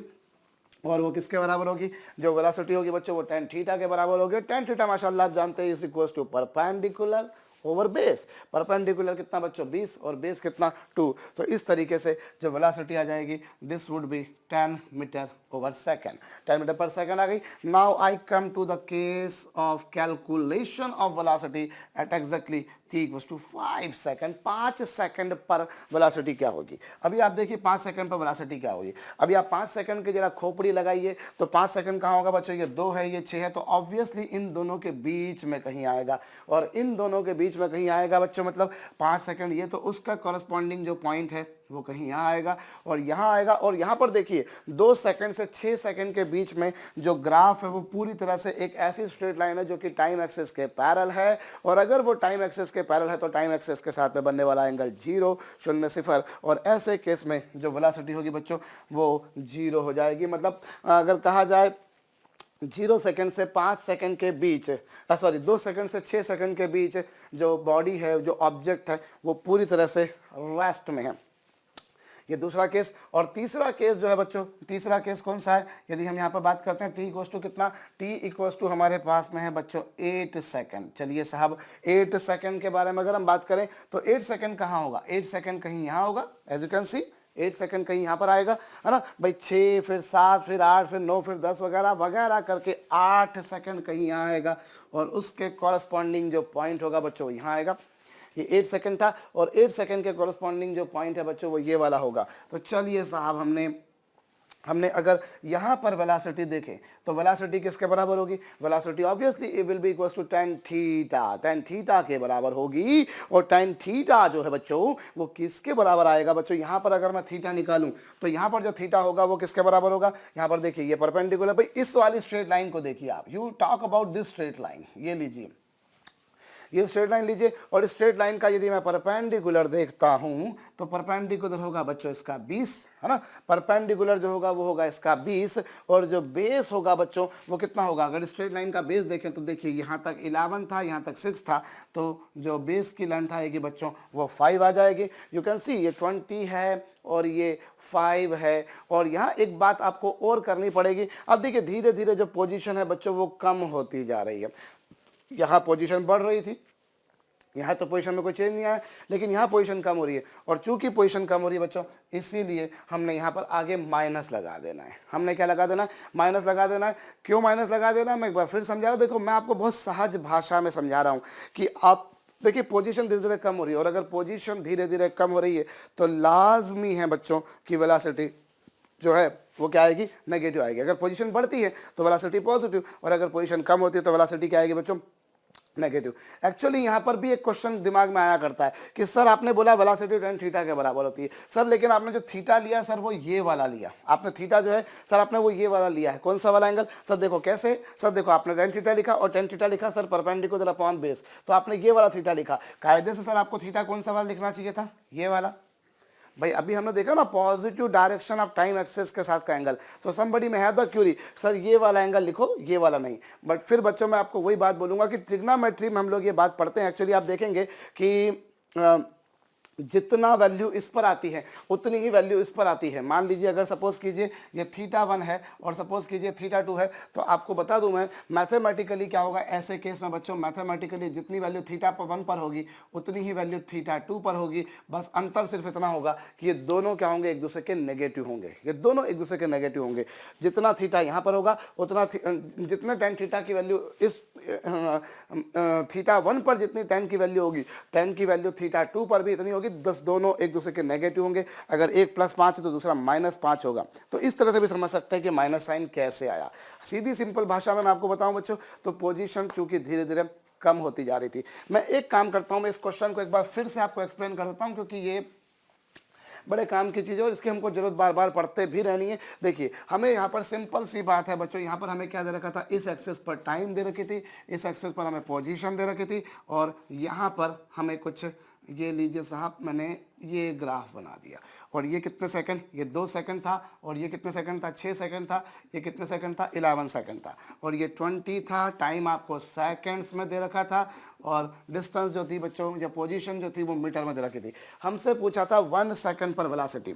और वो किसके बराबर होगी, जो वेलोसिटी होगी बच्चों वो tan थीटा के बराबर होगी। tan थीटा माशाल्लाह आप जानते हैं is equals to perpendicular over base. Perpendicular कितना बच्चों 20 और बेस कितना 2। तो इस तरीके से जो वेलोसिटी आ जाएगी this would be 10 meter over second, 10 meter पर सेकेंड आ गई। Now I come to the case of calculation of velocity at exactly t equals to 5 second. 5 second पर वेलोसिटी क्या होगी? अभी आप देखिए 5 सेकंड पर वेलोसिटी क्या होगी। अभी आप 5 सेकंड की जरा खोपड़ी लगाइए तो 5 सेकंड कहाँ होगा बच्चों? ये 2 है, ये 6 है, तो ऑब्वियसली इन दोनों के बीच में कहीं आएगा, और इन दोनों के बीच में कहीं आएगा बच्चों, मतलब 5 सेकंड ये, तो उसका कॉरस्पॉन्डिंग जो पॉइंट है वो कहीं यहाँ आएगा और यहाँ आएगा। और यहाँ पर देखिए 2 सेकंड से 6 सेकंड के बीच में जो ग्राफ है वो पूरी तरह से एक ऐसी स्ट्रेट लाइन है जो कि टाइम एक्सिस के पैरेलल है, और अगर वो टाइम एक्सिस के पैरेलल है तो टाइम एक्सिस के साथ में बनने वाला एंगल 0 शून्य सिफर, और ऐसे केस में जो वेलोसिटी होगी बच्चों वो 0 हो जाएगी। मतलब अगर कहा जाए 0 सेकंड से 5 सेकंड के बीच, सॉरी 2 सेकंड से 6 सेकंड के बीच जो बॉडी है, जो ऑब्जेक्ट है, वो पूरी तरह से रेस्ट में है। ये दूसरा केस। और तीसरा केस जो है बच्चों, तीसरा केस कौन सा है? यदि हम यहाँ पर बात करते हैं t इक्वल्स टू कितना, t इक्वल्स टू हमारे पास में है बच्चों 8 सेकंड। चलिए साहब 8 सेकंड के बारे में अगर हम बात करें तो 8 सेकंड कहाँ होगा? 8 सेकंड कहीं यहाँ होगा, as you can see 8 second कहीं यहाँ पर आएगा, है ना भाई। 6 फिर 7 फिर 8 फिर 9 फिर 10 वगैरह वगैरह करके 8 सेकंड कहीं यहाँ आएगा, और उसके कॉरस्पॉन्डिंग जो पॉइंट होगा बच्चों यहाँ आएगा। ये 8 सेकंड था, और 8 सेकंड के कॉरस्पॉन्डिंग जो पॉइंट है बच्चों वो ये वाला होगा। तो चलिए साहब हमने अगर यहाँ पर वेलोसिटी देखें तो वेलोसिटी किसके बराबर होगी? Velocity obviously it will be equals to tan theta, tan theta के बराबर होगी। और tan थीटा जो है बच्चों वो किसके बराबर आएगा बच्चों? यहाँ पर अगर मैं थीटा निकालूं तो यहाँ पर जो थीटा होगा वो किसके बराबर होगा? यहाँ पर देखिए ये परपेंडिकुलर, भाई इस वाली स्ट्रेट लाइन को देखिए आप, you talk about this straight line, ये लीजिए, ये स्ट्रेट लाइन लीजिए, और स्ट्रेट लाइन का यदि मैं परपेंडिकुलर देखता हूं तो परपेंडिकुलर होगा बच्चों इसका 20, है ना। परपेंडिकुलर जो होगा वो होगा इसका 20, और जो बेस होगा बच्चों वो कितना होगा? अगर स्ट्रेट लाइन का बेस देखें तो देखिए यहाँ तक 11 था, यहाँ तक 6 था, तो जो बेस की लेंथ आएगी बच्चों वो 5 आ जाएगी। यू कैन सी ये 20 है और ये 5 है। और यहाँ एक बात आपको और करनी पड़ेगी। अब देखिए धीरे धीरे जो पोजीशन है बच्चों वो कम होती जा रही है। यहाँ पोजीशन बढ़ रही थी, यहाँ तो पोजीशन में कोई चेंज नहीं आया, लेकिन यहाँ पोजीशन कम हो रही है, और चूंकि पोजीशन कम हो रही है बच्चों इसीलिए हमने यहाँ पर आगे माइनस लगा देना है। हमने क्या लगा देना है? माइनस लगा देना है। क्यों माइनस लगा देना है मैं एक बार फिर समझा रहा हूँ। देखो मैं आपको बहुत सहज भाषा में समझा रहा हूँ कि आप देखिए पोजीशन धीरे धीरे कम हो रही है, और अगर पोजीशन धीरे धीरे कम हो रही है तो लाजमी है बच्चों की वेलोसिटी जो है वो क्या आएगी? नेगेटिव आएगी। अगर पोजीशन बढ़ती है तो वेलोसिटी पॉजिटिव, और अगर पोजीशन कम होती है तो वेलोसिटी क्या आएगी बच्चों? नेगेटिव। एक्चुअली यहाँ पर भी एक क्वेश्चन दिमाग में आया करता है कि सर आपने बोला वेलोसिटी tan थीटा के बराबर होती है, सर लेकिन आपने जो थीटा लिया सर वो ये वाला लिया, आपने थीटा जो है सर आपने वो ये वाला लिया है, कौन सा वाला एंगल? सर देखो कैसे, सर देखो आपने tan थीटा लिखा और tan थीटा लिखा सर परपेंडिकुलर अपॉन बेस, तो आपने ये वाला थीटा लिखा। कायदे से सर आपको थीटा कौन सा वाला लिखना चाहिए था? ये वाला। भाई अभी हमने देखा ना positive direction of time axis के साथ का एंगल, सो समबडी में हैव द क्यूरी सर ये वाला एंगल लिखो, ये वाला नहीं। बट फिर बच्चों मैं आपको वही बात बोलूंगा कि ट्रिग्नोमेट्री में हम लोग ये बात पढ़ते हैं। एक्चुअली आप देखेंगे कि जितना वैल्यू इस पर आती है उतनी ही वैल्यू इस पर आती है। मान लीजिए अगर सपोज कीजिए ये थीटा 1 है और सपोज कीजिए थीटा 2 है, तो आपको बता दूं मैं मैथमेटिकली क्या होगा ऐसे केस में बच्चों, मैथमेटिकली जितनी वैल्यू थीटा 1 पर होगी उतनी ही वैल्यू थीटा 2 पर होगी। बस अंतर सिर्फ इतना होगा कि ये दोनों क्या होंगे? एक दूसरे के नेगेटिव होंगे। ये दोनों एक दूसरे के नेगेटिव होंगे। जितना थीटा यहाँ पर होगा उतना जितने tan थीटा की वैल्यू इस थीटा 1 पर जितनी tan की वैल्यू होगी, tan की वैल्यू थीटा 2 पर भी इतनी होगी। 10 दोनों एक दूसरे के नेगेटिव होंगे। अगर एक +5 है तो दूसरा -5 होगा। तो इस तरह से भी समझ सकते हैं कि माइनस साइन कैसे आया। सीधी सिंपल भाषा में मैं आपको बताऊं बच्चों, तो पोजीशन चूंकि धीरे धीरे कम होती जा रही थी। मैं एक काम करता हूं, मैं इस क्वेश्चन को एक बार फिर से आपको एक्सप्लेन कर देता हूं, क्योंकि ये बड़े काम की चीज़ है और इसकी हमको जरूरत बार बार पढ़ते भी रहनी है। देखिए हमें यहाँ पर सिंपल सी बात है बच्चों, यहाँ पर हमें क्या दे रखा था? इस एक्सेस पर टाइम दे रखी थी, इस एक्सेस पर हमें पोजीशन दे रखी थी, और यहाँ पर हमें कुछ ये लीजिए साहब मैंने ये ग्राफ बना दिया। और ये कितने सेकंड? ये 2 सेकंड था। और ये कितने सेकंड था? 6 सेकंड था। ये कितने सेकंड था? 11 सेकंड था। और ये 20 था। टाइम आपको सेकंड्स में दे रखा था, और डिस्टेंस जो थी बच्चों या पोजीशन जो थी वो मीटर में दे रखी थी। हमसे पूछा था 1 सेकंड पर वेलोसिटी।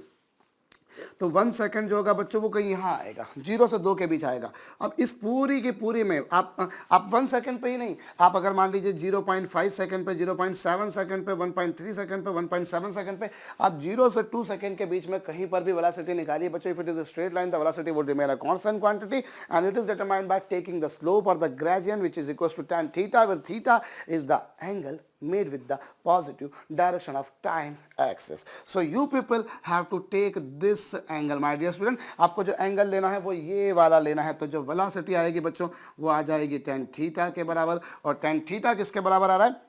तो 1 सेकंड जो होगा बच्चों वो कहीं यहाँ आएगा, 0 से 2 के बीच आएगा। अब इस पूरी की पूरी में आप 1 सेकंड पे ही नहीं, आप अगर मान लीजिए 0.5 सेकंड पे, 0.7 सेकंड पे, 1.3 सेकंड पे, 1.7 सेकंड पे, आप 0 से 2 सेकंड के बीच में कहीं पर भी वेलोसिटी निकालिए बच्चों। If it is a straight line the velocity would remain a constant quantity and it is determined by taking the slope or the gradient which is equal to tan theta, where theta is the angle made with the positive direction of time axis. So you people have to take this angle, my dear student. आपको जो angle लेना है वो ये वाला लेना है। तो जो वेलोसिटी आएगी बच्चों वो आ जाएगी tan थीटा के बराबर, और tan थीटा किसके बराबर आ रहा है?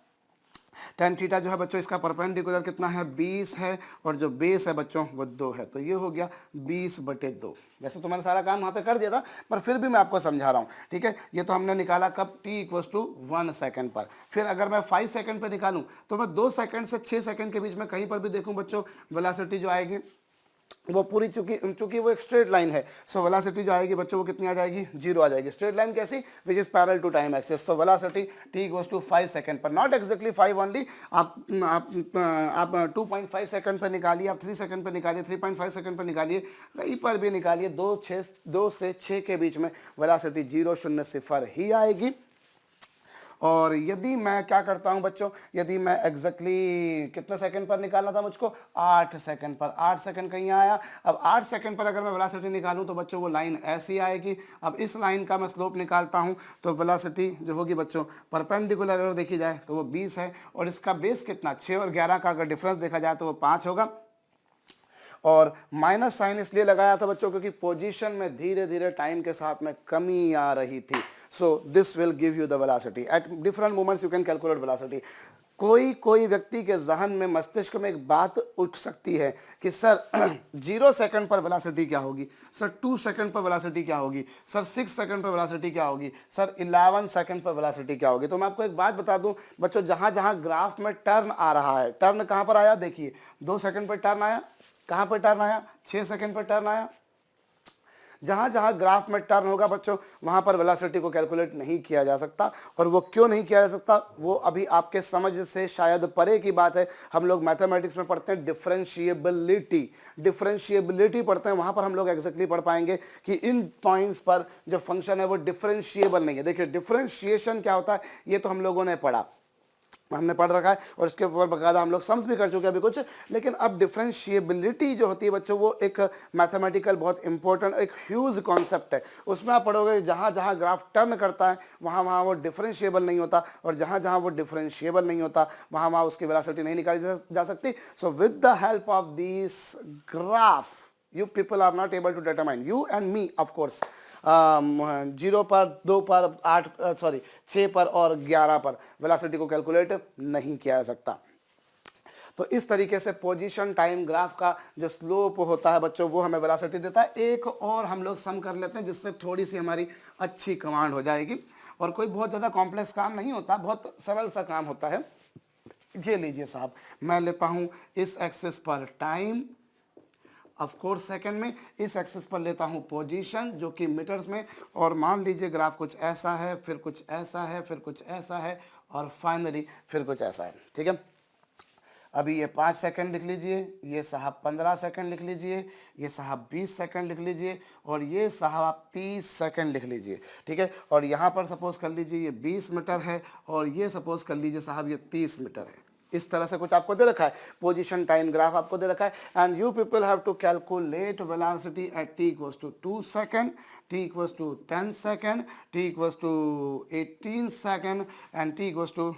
tan थीटा जो है बच्चों इसका परपेंडिकुलर कितना है? 20 है, और जो बेस है बच्चों वो 2 है। तो ये हो गया 20/2। वैसे तो मैंने सारा काम वहाँ पे कर दिया था, पर फिर भी मैं आपको समझा रहा हूँ, ठीक है। ये तो हमने निकाला कब? t = 1 सेकंड पर। फिर अगर मैं 5 सेकंड पे निकालूं तो मैं 2 सेकंड से 6 सेकंड के बीच में कहीं पर भी देखूं बच्चों, वेलोसिटी जो आएगी वो पूरी, चूंकि वो एक स्ट्रेट लाइन है, सो वेलोसिटी जो आएगी बच्चों वो कितनी आ जाएगी? 0 आ जाएगी। स्ट्रेट लाइन कैसी? Which is parallel to time axis. So velocity t = 5 second पर, नॉट एक्जैक्टली 5 ओनली। आप 2.5 सेकंड पर निकालिए, आप 3 सेकंड पर निकालिए, 3.5 सेकंड पर निकालिए, कहीं पर भी निकालिए, 2 से 6 के बीच में वेलोसिटी 0 0 0 ही आएगी। और यदि मैं क्या करता हूं बच्चों, यदि मैं एग्जैक्टली कितने सेकंड पर निकालना था मुझको? 8 सेकंड पर। 8 सेकंड कहीं आया। अब 8 सेकंड पर अगर मैं वेलोसिटी निकालूं तो बच्चों वो लाइन ऐसी आएगी। अब इस लाइन का मैं स्लोप निकालता हूं तो वेलोसिटी जो होगी बच्चों परपेंडिकुलर अगर देखी जाए तो वो 20 है, और इसका बेस कितना? 6 और 11 का अगर डिफरेंस देखा जाए तो वो 5 होगा। और माइनस साइन इसलिए लगाया था बच्चों क्योंकि पोजीशन में धीरे धीरे टाइम के साथ में कमी आ रही थी। So this will give you the velocity at different moments, you can calculate velocity. कोई व्यक्ति के जहन में, मस्तिष्क में एक बात उठ सकती है कि सर 0 सेकंड पर वेलोसिटी क्या होगी, सर 2 सेकंड पर वेलोसिटी क्या होगी, सर 6 सेकंड पर वेलोसिटी क्या होगी, सर 11 सेकंड पर वेलोसिटी क्या होगी। तो मैं आपको एक बात बता दूं बच्चों, जहां जहां ग्राफ में टर्न आ रहा है, टर्न कहां पर आया? देखिए 2 सेकंड पर टर्न आया, कहां पर टर्न आया? 6 सेकंड पर टर्न आया। जहां जहां ग्राफ में टर्न होगा बच्चों वहां पर वेलोसिटी को कैलकुलेट नहीं किया जा सकता। और वो क्यों नहीं किया जा सकता? वो अभी आपके समझ से शायद परे की बात है। हम लोग मैथमेटिक्स में पढ़ते हैं डिफरेंशिएबिलिटी पढ़ते हैं, वहां पर हम लोग एग्जैक्टली पढ़ पाएंगे कि इन पॉइंट्स पर जो फंक्शन है वो डिफरेंशिएबल नहीं है। देखिए डिफरेंशिएशन क्या होता है ये तो हम लोगों ने पढ़ा, हमने पढ़ रखा है, और इसके ऊपर बकायदा हम लोग सम्स भी कर चुके हैं अभी कुछ। लेकिन अब डिफरेंशिएबिलिटी जो होती है बच्चों वो एक मैथमेटिकल बहुत इंपॉर्टेंट, एक ह्यूज कॉन्सेप्ट है। उसमें आप पढ़ोगे जहाँ जहाँ ग्राफ टर्न करता है वहाँ वहाँ वो डिफरेंशिएबल नहीं होता, और जहाँ जहाँ वो डिफरेंशिएबल नहीं होता वहाँ वहाँ उसकी वेलोसिटी नहीं निकाली जा सकती। So with the help of this graph you people are not able to determine, you and me of course, 0 पर, 2 पर, 6 पर और 11 पर वेलोसिटी को कैलकुलेट नहीं किया जा सकता। तो इस तरीके से पोजीशन टाइम ग्राफ का जो स्लोप होता है बच्चों वो हमें वेलोसिटी देता है। एक और हम लोग सम कर लेते हैं जिससे थोड़ी सी हमारी अच्छी कमांड हो जाएगी, और कोई बहुत ज़्यादा कॉम्प्लेक्स काम नहीं होता, बहुत सरल सा काम होता है। ये लीजिए साहब, मैं लेता हूँ इस एक्सिस पर टाइम, ऑफ कोर्स सेकंड में, इस एक्सिस पर लेता हूं पोजीशन जो कि मीटर्स में, और मान लीजिए ग्राफ कुछ ऐसा है, फिर कुछ ऐसा है, फिर कुछ ऐसा है, और फाइनली फिर कुछ ऐसा है। ठीक है, अभी ये 5 सेकंड लिख लीजिए, ये साहब 15 सेकंड लिख लीजिए, ये साहब 20 सेकंड लिख लीजिए, और ये साहब आप 30 सेकंड लिख लीजिए। ठीक है, और यहाँ पर सपोज कर लीजिए ये 20 मीटर है, और ये सपोज कर लीजिए साहब ये 30 मीटर है। इस तरह से कुछ आपको दे रखा है, पोजीशन टाइम ग्राफ आपको दे रखा है, and you people have to calculate velocity at t = 2 second, t = 10 second, t = 18 second, and t =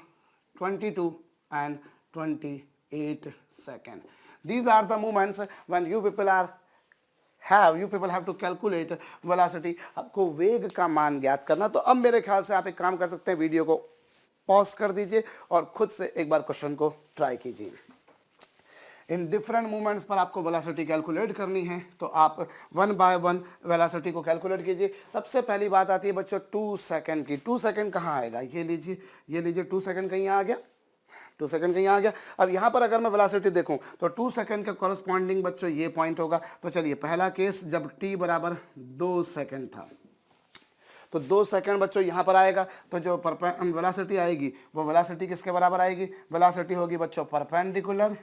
22 and 28 second. These are the moments when you people have to calculate velocity. आपको वेग का मान ज्ञात करना। तो अब मेरे ख्याल से आप एक काम कर सकते हैं, वीडियो को पॉज कर दीजिए और खुद से एक बार क्वेश्चन को ट्राई कीजिए। इन डिफरेंट मूवमेंट्स पर आपको वेलोसिटी कैलकुलेट करनी है, तो आप 1 बाय 1 वेलोसिटी को कैलकुलेट कीजिए। सबसे पहली बात आती है बच्चों 2 सेकंड की। 2 सेकंड कहाँ आएगा? ये लीजिए 2 सेकंड कहीं आ गया, 2 सेकंड कहीं आ गया। अब यहाँ पर अगर मैं वेलोसिटी देखूँ तो 2 सेकंड के कॉरस्पॉन्डिंग बच्चों ये पॉइंट होगा। तो चलिए पहला केस जब t = 2 सेकंड था, तो 2 सेकंड बच्चों यहाँ पर आएगा, तो जो वेलोसिटी आएगी वो वेलोसिटी किसके बराबर आएगी? वेलोसिटी होगी बच्चों परपेंडिकुलर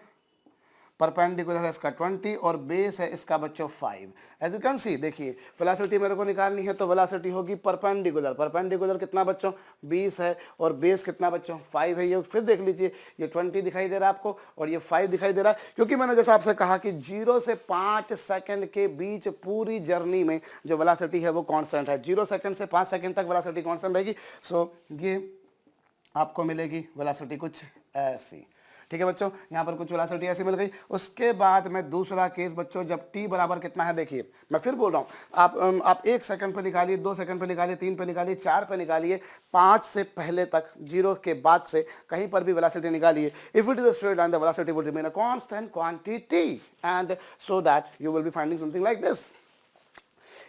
परपेंडिकुलर है इसका 20 और बेस है इसका बच्चों 5। एज यू कैन सी देखिए वेलोसिटी मेरे को निकालनी है तो वेलोसिटी होगी परपेंडिकुलर, परपेंडिकुलर कितना बच्चों 20 है और बेस कितना बच्चों 5 है। ये फिर देख लीजिए ये 20 दिखाई दे रहा है आपको और ये 5 दिखाई दे रहा है, क्योंकि मैंने जैसा आपसे कहा कि 0 से 5 सेकंड के बीच पूरी जर्नी में जो वेलोसिटी है वो कांस्टेंट है। 0 सेकंड से 5 सेकंड तक वेलोसिटी कांस्टेंट रहेगी। सो ये आपको मिलेगी वेलोसिटी कुछ ऐसी, ठीक है बच्चों, यहाँ पर कुछ वेलोसिटी ऐसी मिल गई। उसके बाद में दूसरा केस बच्चों जब t बराबर कितना है, देखिए मैं फिर बोल रहा हूँ, आप 1 सेकंड पे निकालिए, 2 सेकंड पे निकालिए, 3 पे निकालिए, 4 पे निकालिए, 5 से पहले तक 0 के बाद से कहीं पर भी वेलोसिटी निकालिए। If it is a straight line the velocity would remain a constant quantity and so that you will be finding something like this.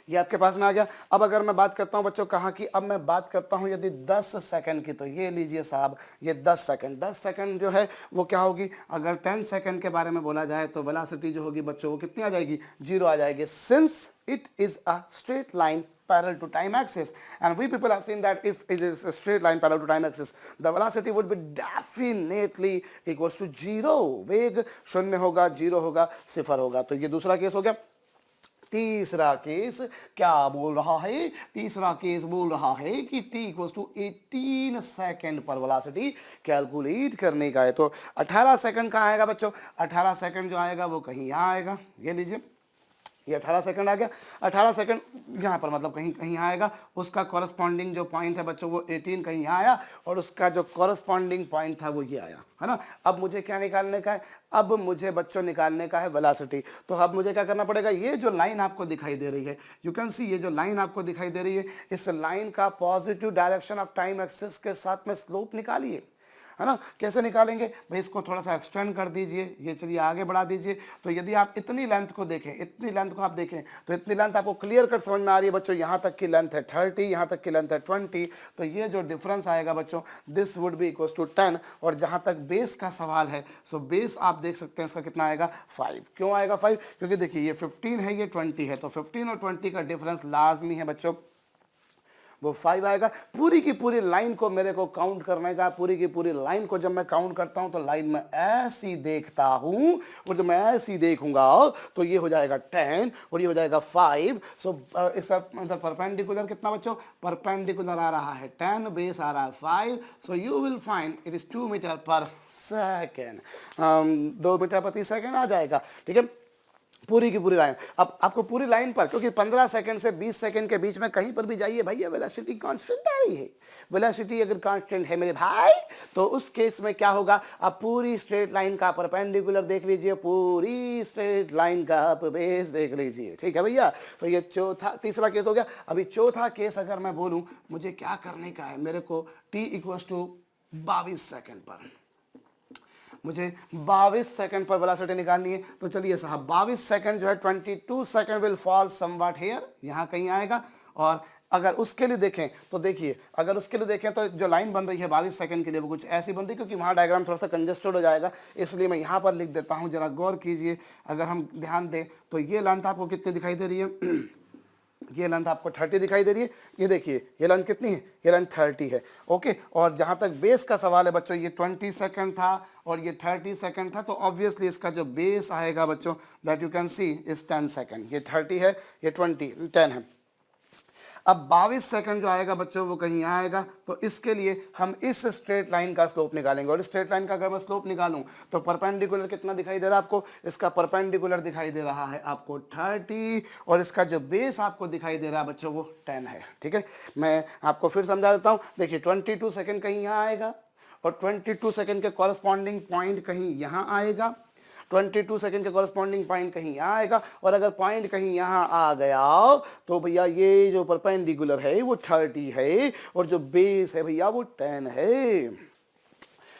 ये आपके पास में आ गया। अब अगर मैं बात करता हूं बच्चों कहाँ की, अब मैं बात करता हूं यदि 10 सेकंड की, तो ये लीजिए साहब ये 10 सेकंड जो है वो क्या होगी। अगर 10 सेकंड के बारे में बोला जाए तो वेलोसिटी जो होगी बच्चों वो कितनी आ जाएगी, 0 आ जाएगी, since it is a straight line parallel to time axis, and we people have seen that if it is a straight line parallel to time axis the velocity would be definitely equals to 0। वेग शून्य होगा, 0 होगा, 0 होगा। तो ये दूसरा case हो गया। तीसरा केस क्या बोल रहा है, तीसरा केस बोल रहा है कि t इक्वल्स टू 18 सेकंड पर वेलोसिटी कैलकुलेट करने का है। तो 18 सेकंड कहाँ आएगा बच्चों, 18 सेकंड जो आएगा वो कहीं यहाँ आएगा, ये लीजिए ये 18 सेकंड आ गया। 18 सेकंड यहाँ पर मतलब कहीं कहीं आएगा, उसका कॉरस्पॉन्डिंग जो पॉइंट है बच्चों वो 18 कहीं यहाँ आया और उसका जो कॉरस्पॉन्डिंग पॉइंट था वो ये आया, है ना। अब मुझे क्या निकालने का है, अब मुझे बच्चों निकालने का है वेलोसिटी। तो अब मुझे क्या करना पड़ेगा, ये जो लाइन आपको दिखाई दे रही है, यू कैन सी ये जो लाइन आपको दिखाई दे रही है, इस लाइन का positive direction of time axis के साथ में स्लोप निकालिए, है ना। कैसे निकालेंगे भाई, इसको थोड़ा सा एक्सटेंड कर दीजिए, ये चलिए आगे बढ़ा दीजिए। तो यदि आप इतनी लेंथ को देखें, इतनी लेंथ को आप देखें तो इतनी लेंथ आपको क्लियर कट समझ में आ रही है बच्चों। यहाँ तक की लेंथ है 30, यहाँ तक की लेंथ है 20, तो ये जो डिफरेंस आएगा बच्चों this would be equals to 10। और जहाँ तक बेस का सवाल है, सो बेस आप देख सकते हैं इसका कितना आएगा 5। क्यों आएगा 5, क्योंकि देखिए ये 15 है ये 20 है, तो 15 और 20 का डिफरेंस लाजमी है बच्चों वो 5 आएगा। पूरी की पूरी लाइन को मेरे को काउंट करने का, पूरी की पूरी लाइन को जब मैं काउंट करता हूं तो लाइन में ऐसी देखता हूं और जब मैं ऐसी देखूंगा तो ये हो जाएगा 10 और ये हो जाएगा 5। सो इस मतलब परपेंडिकुलर कितना बच्चों, परपेंडिकुलर आ रहा है 10, बेस आ रहा है 5। So you will find it is 2 meter पर सेकेंड, 2 मीटर प्रति सेकेंड आ जाएगा, ठीक है। पूरी की पूरी लाइन, अब आपको पूरी लाइन पर, क्योंकि 15 सेकंड से 20 सेकंड के बीच में कहीं पर भी जाइए भैया वेलोसिटी कांस्टेंट आ रही है। वेलोसिटी अगर कांस्टेंट है मेरे भाई तो उस केस में क्या होगा, आप पूरी स्ट्रेट लाइन का परपेंडिकुलर देख लीजिए, पूरी स्ट्रेट लाइन का आप बेस देख लीजिए, ठीक है भैया। तो ये तीसरा केस हो गया। अभी चौथा केस अगर मैं बोलूं मुझे क्या करने का है, मेरे को t इक्वल्स टू 22 सेकंड पर, मुझे 22 सेकंड पर वेलोसिटी निकालनी है। तो चलिए साहब 22 सेकंड जो है 22 second will fall somewhat here, यहाँ कहीं आएगा। और अगर उसके लिए देखें तो देखिए, अगर उसके लिए देखें तो जो लाइन बन रही है 22 सेकंड के लिए वो कुछ ऐसी बन रही है, क्योंकि वहाँ डायग्राम थोड़ा सा कंजेस्टेड हो जाएगा, इसलिए मैं यहाँ पर लिख देता हूँ, जरा गौर कीजिए। अगर हम ध्यान दें तो ये लेंथ आपको कितनी दिखाई दे रही है ये लेंथ आपको 30 दिखाई दे रही है। ये देखिए ये लेंथ कितनी है, ये लेंथ 30 है, ओके। और जहाँ तक बेस का सवाल है बच्चों, ये 20 सेकंड था और ये 30 सेकंड था, तो ऑब्वियसली इसका जो बेस आएगा बच्चों that you can C is 10 second. ये 30 है, ये 10 है। अब 22 सेकंड जो आएगा बच्चों वो कहीं यहाँ आएगा। तो इसके लिए हम इस स्ट्रेट लाइन का स्लोप निकालेंगे, और स्ट्रेट लाइन का अगर मैं स्लोप निकालूं तो परपेंडिकुलर कितना दिखाई दे रहा है आपको, इसका परपेंडिकुलर दिखाई दे रहा है आपको 30 और इसका जो बेस आपको दिखाई दे रहा है बच्चों वो 10 है, ठीक है। मैं आपको फिर समझा देता हूँ, देखिए 22 सेकंड कहीं यहाँ आएगा और 22 सेकंड के कॉरस्पॉन्डिंग पॉइंट कहीं यहाँ आएगा, 22 सेकंड के कॉरस्पॉन्डिंग पॉइंट कहीं यहाँ आएगा। और अगर पॉइंट कहीं यहाँ आ गया तो भैया ये जो परपेंडिकुलर है वो 30 है और जो बेस है भैया वो 10 है।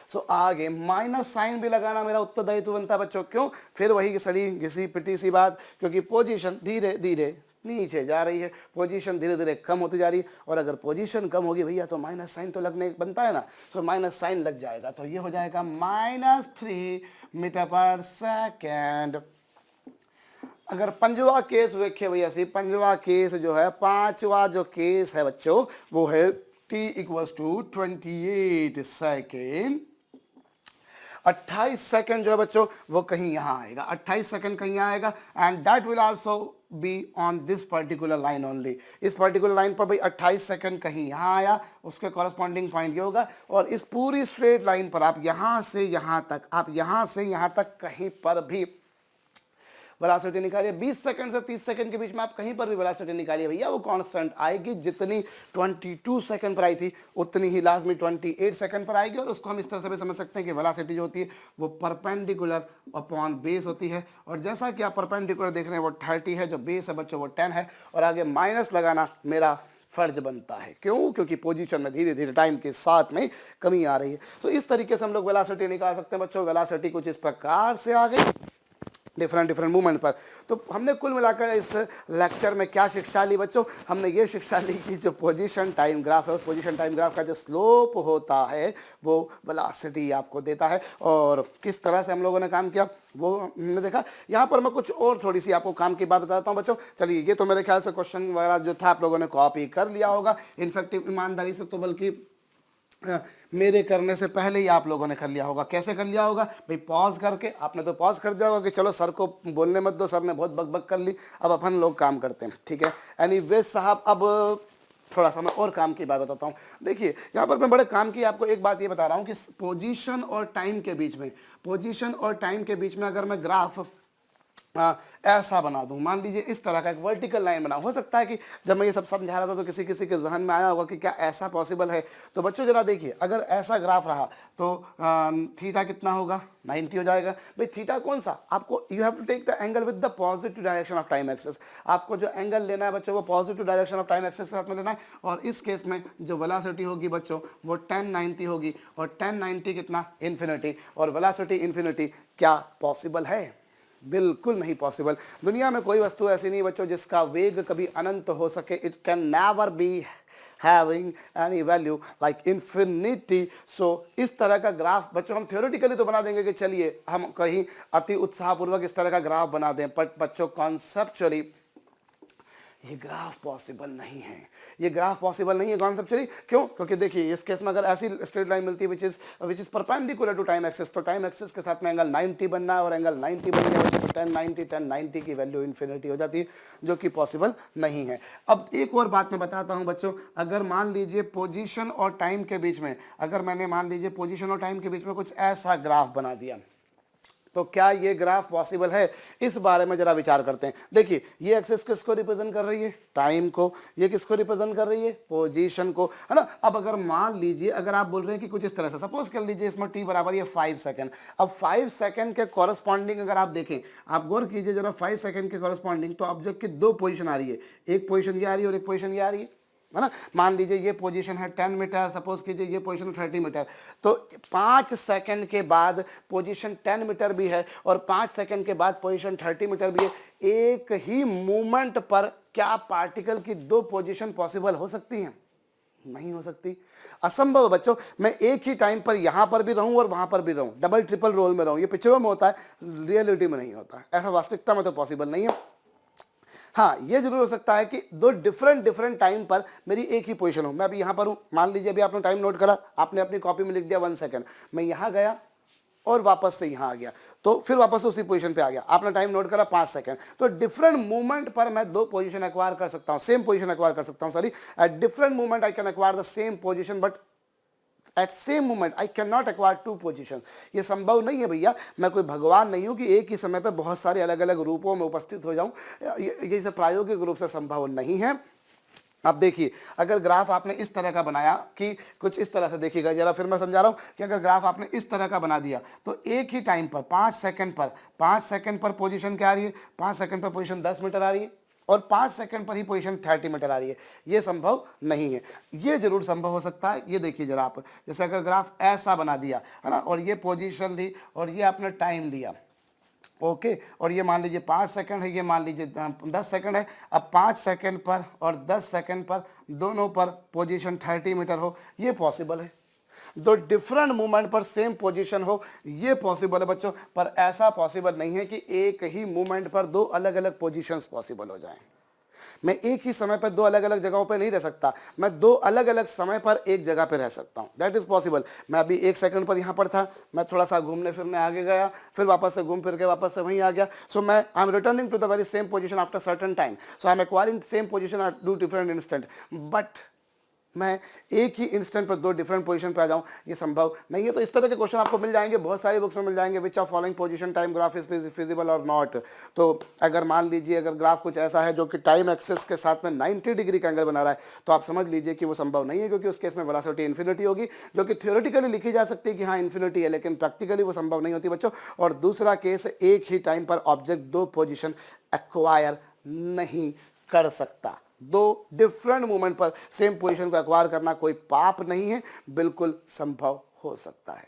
सो आगे माइनस साइन भी लगाना मेरा उत्तरदायित्व बनता है बच्चों। क्यों, फिर वही सड़ी घिसी पिटी सी बात, क्योंकि पोजीशन धीरे धीरे नीचे जा रही है, पोजीशन धीरे धीरे कम होती जा रही है, और अगर पोजीशन कम होगी भैया तो माइनस साइन तो लगने बनता है ना, तो माइनस साइन लग जाएगा। तो ये हो जाएगा -3 मीटर पर सेकेंड। अगर पंजवा केस देखिए भैया सी, पंजवा केस जो है, पांचवा जो केस है बच्चों वो है t equals to 28 second. 28 second जो है बच्चों वो कहीं यहाँ आएगा, 28 सेकंड कहीं यहाँ आएगा, and that will also be on this particular line only. इस पर्टिकुलर लाइन पर भाई 28 सेकंड कहीं यहाँ आया, उसके कॉरस्पॉन्डिंग पॉइंट ये होगा, और इस पूरी स्ट्रेट लाइन पर आप यहाँ से यहाँ तक, आप यहाँ से यहाँ तक कहीं पर भी वेलोसिटी निकालिए। 20 सेकंड से 30 सेकंड के बीच में आप कहीं पर भी वेलोसिटी निकालिए भैया, वो कांस्टेंट आएगी। जितनी 22 सेकंड पर आई थी उतनी ही लाजमी 28 सेकंड पर आएगी। और उसको हम इस तरह से भी समझ सकते हैं कि वेलोसिटी जो होती है वो परपेंडिकुलर अपॉन बेस होती है, और जैसा कि आप परपेंडिकुलर देख रहे हैं वो 30 है, जो बेस है बच्चों वो 10 है, और आगे माइनस लगाना मेरा फर्ज बनता है। क्यों? क्योंकि पोजीशन में धीरे धीरे टाइम के साथ में कमी आ रही है। तो इस तरीके से हम लोग वेलोसिटी निकाल सकते हैं बच्चों। वेलोसिटी कुछ इस प्रकार से आ गई डिफरेंट मूवमेंट पर। तो हमने कुल मिलाकर इस लेक्चर में क्या शिक्षा ली बच्चों? हमने ये शिक्षा ली कि जो पोजीशन टाइम ग्राफ है, उस पोजीशन टाइम ग्राफ का जो स्लोप होता है वो वेलोसिटी आपको देता है। और किस तरह से हम लोगों ने काम किया वो हमने देखा। यहाँ पर मैं कुछ और थोड़ी सी आपको काम की बात बताता हूँ बच्चों। चलिए, ये तो मेरे ख्याल से क्वेश्चन वगैरह जो था आप लोगों ने कॉपी कर लिया होगा। इनफैक्ट ईमानदारी से तो बल्कि मेरे करने से पहले ही आप लोगों ने कर लिया होगा। कैसे कर लिया होगा भाई? पॉज करके। आपने तो पॉज कर दिया होगा कि चलो सर को बोलने मत दो, सर ने बहुत बकबक कर ली, अब अपन लोग काम करते हैं। ठीक है, एनीवे साहब, अब थोड़ा सा मैं और काम की बात बताता हूँ। देखिए, यहाँ पर मैं बड़े काम की आपको एक बात ये बता रहा हूँ कि पोजीशन और टाइम के बीच में, पोजीशन और टाइम के बीच में अगर मैं ग्राफ ऐसा बना दूं, मान लीजिए इस तरह का एक वर्टिकल लाइन बना। हो सकता है कि जब मैं ये सब समझा रहा था तो किसी किसी के जहन में आया होगा कि क्या ऐसा पॉसिबल है। तो बच्चों जरा देखिए, अगर ऐसा ग्राफ रहा तो थीटा कितना होगा? 90 हो जाएगा। भाई थीटा कौन सा? आपको you have to take the angle with the positive direction of time axis. आपको जो एंगल लेना है बच्चों वो positive direction of time axis के साथ में लेना है। और इस केस में जो वेलोसिटी होगी बच्चों वो 1090 होगी, और 1090 कितना? इन्फिनिटी। और वेलोसिटी इन्फिनिटी क्या पॉसिबल है? बिल्कुल नहीं पॉसिबल। दुनिया में कोई वस्तु ऐसी नहीं बच्चों जिसका वेग कभी अनंत हो सके। It can never be having any value like infinity. So इस तरह का ग्राफ बच्चों हम थ्योरेटिकली तो बना देंगे कि चलिए हम कहीं अति उत्साहपूर्वक इस तरह का ग्राफ बना दें, बट बच्चों कॉन्सेप्चुअली ये ग्राफ पॉसिबल नहीं है। ये ग्राफ पॉसिबल नहीं है कॉन्सेप्चुअली। क्यों? क्योंकि देखिए इस केस में अगर ऐसी स्ट्रेट लाइन मिलती है which is perpendicular to time axis, तो टाइम एक्सिस के साथ में एंगल 90 बनना है, और एंगल 90 बन गया तो 1090 की वैल्यू इन्फिनिटी हो जाती है, जो कि पॉसिबल नहीं है। अब एक और बात मैं बताता हूं बच्चों, अगर मान लीजिए पोजीशन और टाइम के बीच में, अगर मैंने मान लीजिए पोजीशन और टाइम के बीच में कुछ ऐसा ग्राफ बना दिया, तो क्या ये ग्राफ पॉसिबल है? इस बारे में जरा विचार करते हैं। देखिए, ये एक्सिस किसको रिप्रेजेंट कर रही है? टाइम को। ये किसको रिप्रेजेंट कर रही है? पोजीशन को, है ना। अब अगर मान लीजिए, अगर आप बोल रहे हैं कि कुछ इस तरह से, सपोज कर लीजिए इसमें t बराबर ये 5 सेकंड। अब 5 सेकंड के कॉरस्पॉन्डिंग अगर आप देखें, आप गौर कीजिए जरा 5 सेकंड के कॉरस्पॉन्डिंग, तो ऑब्जेक्ट की दो पोजीशन आ रही है, एक पोजीशन ये आ रही है और एक पोजीशन ये आ रही है ना। मान लीजिए ये पोजीशन है 10 मीटर, सपोज कीजिए ये पोजीशन 30 मीटर, तो 5 सेकंड के बाद पोजीशन 10 मीटर भी है और 5 सेकंड के बाद पोजीशन 30 मीटर भी है। एक ही मूवमेंट पर क्या पार्टिकल की दो पोजीशन पॉसिबल हो सकती हैं? नहीं हो सकती, असंभव है बच्चों। मैं एक ही टाइम पर यहां पर भी रहूं और वहां पर भी रहूं, डबल ट्रिपल रोल में रहूं। ये पिक्चरों में होता है, रियलिटी में नहीं होता, ऐसा वास्तविकता में तो पॉसिबल नहीं है। हाँ, ये जरूर हो सकता है कि दो डिफरेंट टाइम पर मेरी एक ही पोजीशन हो। मैं अभी यहाँ पर हूँ, मान लीजिए अभी आपने टाइम नोट करा, आपने अपनी कॉपी में लिख दिया 1 सेकंड, मैं यहाँ गया और वापस से यहाँ आ गया, तो फिर वापस से उसी पोजीशन पे आ गया। आपने टाइम नोट करा 5 सेकंड, तो डिफरेंट मूवमेंट पर मैं दो पोजीशन एक्वायर कर सकता हूँ, सेम पोजीशन एक्वायर कर सकता हूँ, sorry, at different movement I can acquire the same position, but at same moment I can not acquire two position. ये संभव नहीं है भैया। मैं कोई भगवान नहीं हूं कि एक ही समय पे बहुत सारे अलग अलग रूपों में उपस्थित हो जाऊं। ये सब प्रायोगिक रूप से संभव नहीं है। अब देखिए, अगर ग्राफ आपने इस तरह का बनाया कि कुछ इस तरह से, देखिएगा जरा, फिर मैं समझा रहा हूं कि अगर ग्राफ आपने इस तरह का बना दिया तो एक ही टाइम पर 5 सेकंड पर पोजीशन क्या आ रही है? 5 सेकंड पर पोजीशन 10 मीटर आ रही है और 5 सेकंड पर ही पोजीशन 30 मीटर आ रही है। ये संभव नहीं है। ये जरूर संभव हो सकता है। ये देखिए जरा आप, जैसे अगर ग्राफ ऐसा बना दिया है ना, और ये पोजीशन ली और ये आपने टाइम लिया, ओके, और ये मान लीजिए 5 सेकंड है, ये मान लीजिए 10 सेकंड है। अब 5 सेकंड पर और 10 सेकंड पर दोनों पर पोजीशन 30 मीटर हो, ये पॉसिबल है। दो डिफरेंट मूवमेंट पर सेम पोजीशन हो, ये पॉसिबल है बच्चों, पर ऐसा पॉसिबल नहीं है कि एक ही मूवमेंट पर दो अलग अलग पोजीशंस पॉसिबल हो जाएं। मैं एक ही समय पर दो अलग अलग जगहों पर नहीं रह सकता, मैं दो अलग अलग समय पर एक जगह पर रह सकता हूँ, दैट इज पॉसिबल। मैं अभी एक सेकंड पर यहाँ पर था, मैं थोड़ा सा घूमने फिरने आगे गया, फिर वापस से घूम फिर के वापस से वहीं आ गया, सो मैं I am returning to the very same position after certain time, so I am acquiring same position at two different instant, but मैं एक ही इंस्टेंट पर दो डिफरेंट पोजीशन पे आ जाऊं, ये संभव नहीं है। तो इस तरह के क्वेश्चन आपको मिल जाएंगे, बहुत सारी बुक्स में मिल जाएंगे, which of following position time graph is feasible और नॉट। तो अगर मान लीजिए अगर ग्राफ कुछ ऐसा है जो कि टाइम एक्सेस के साथ में 90 डिग्री का एंगल बना रहा है, तो आप समझ लीजिए कि वो संभव नहीं है, क्योंकि उस केस में वेलोसिटी इन्फिनिटी होगी, जो कि थियोरेटिकली लिखी जा सकती है कि हाँ इन्फिनिटी है, लेकिन प्रैक्टिकली वो संभव नहीं होती बच्चों। और दूसरा केस, एक ही टाइम पर ऑब्जेक्ट दो पोजिशन एक्वायर नहीं कर सकता, दो डिफरेंट मूवमेंट पर सेम पोजीशन को एक्वायर करना कोई पाप नहीं है, बिल्कुल संभव हो सकता है।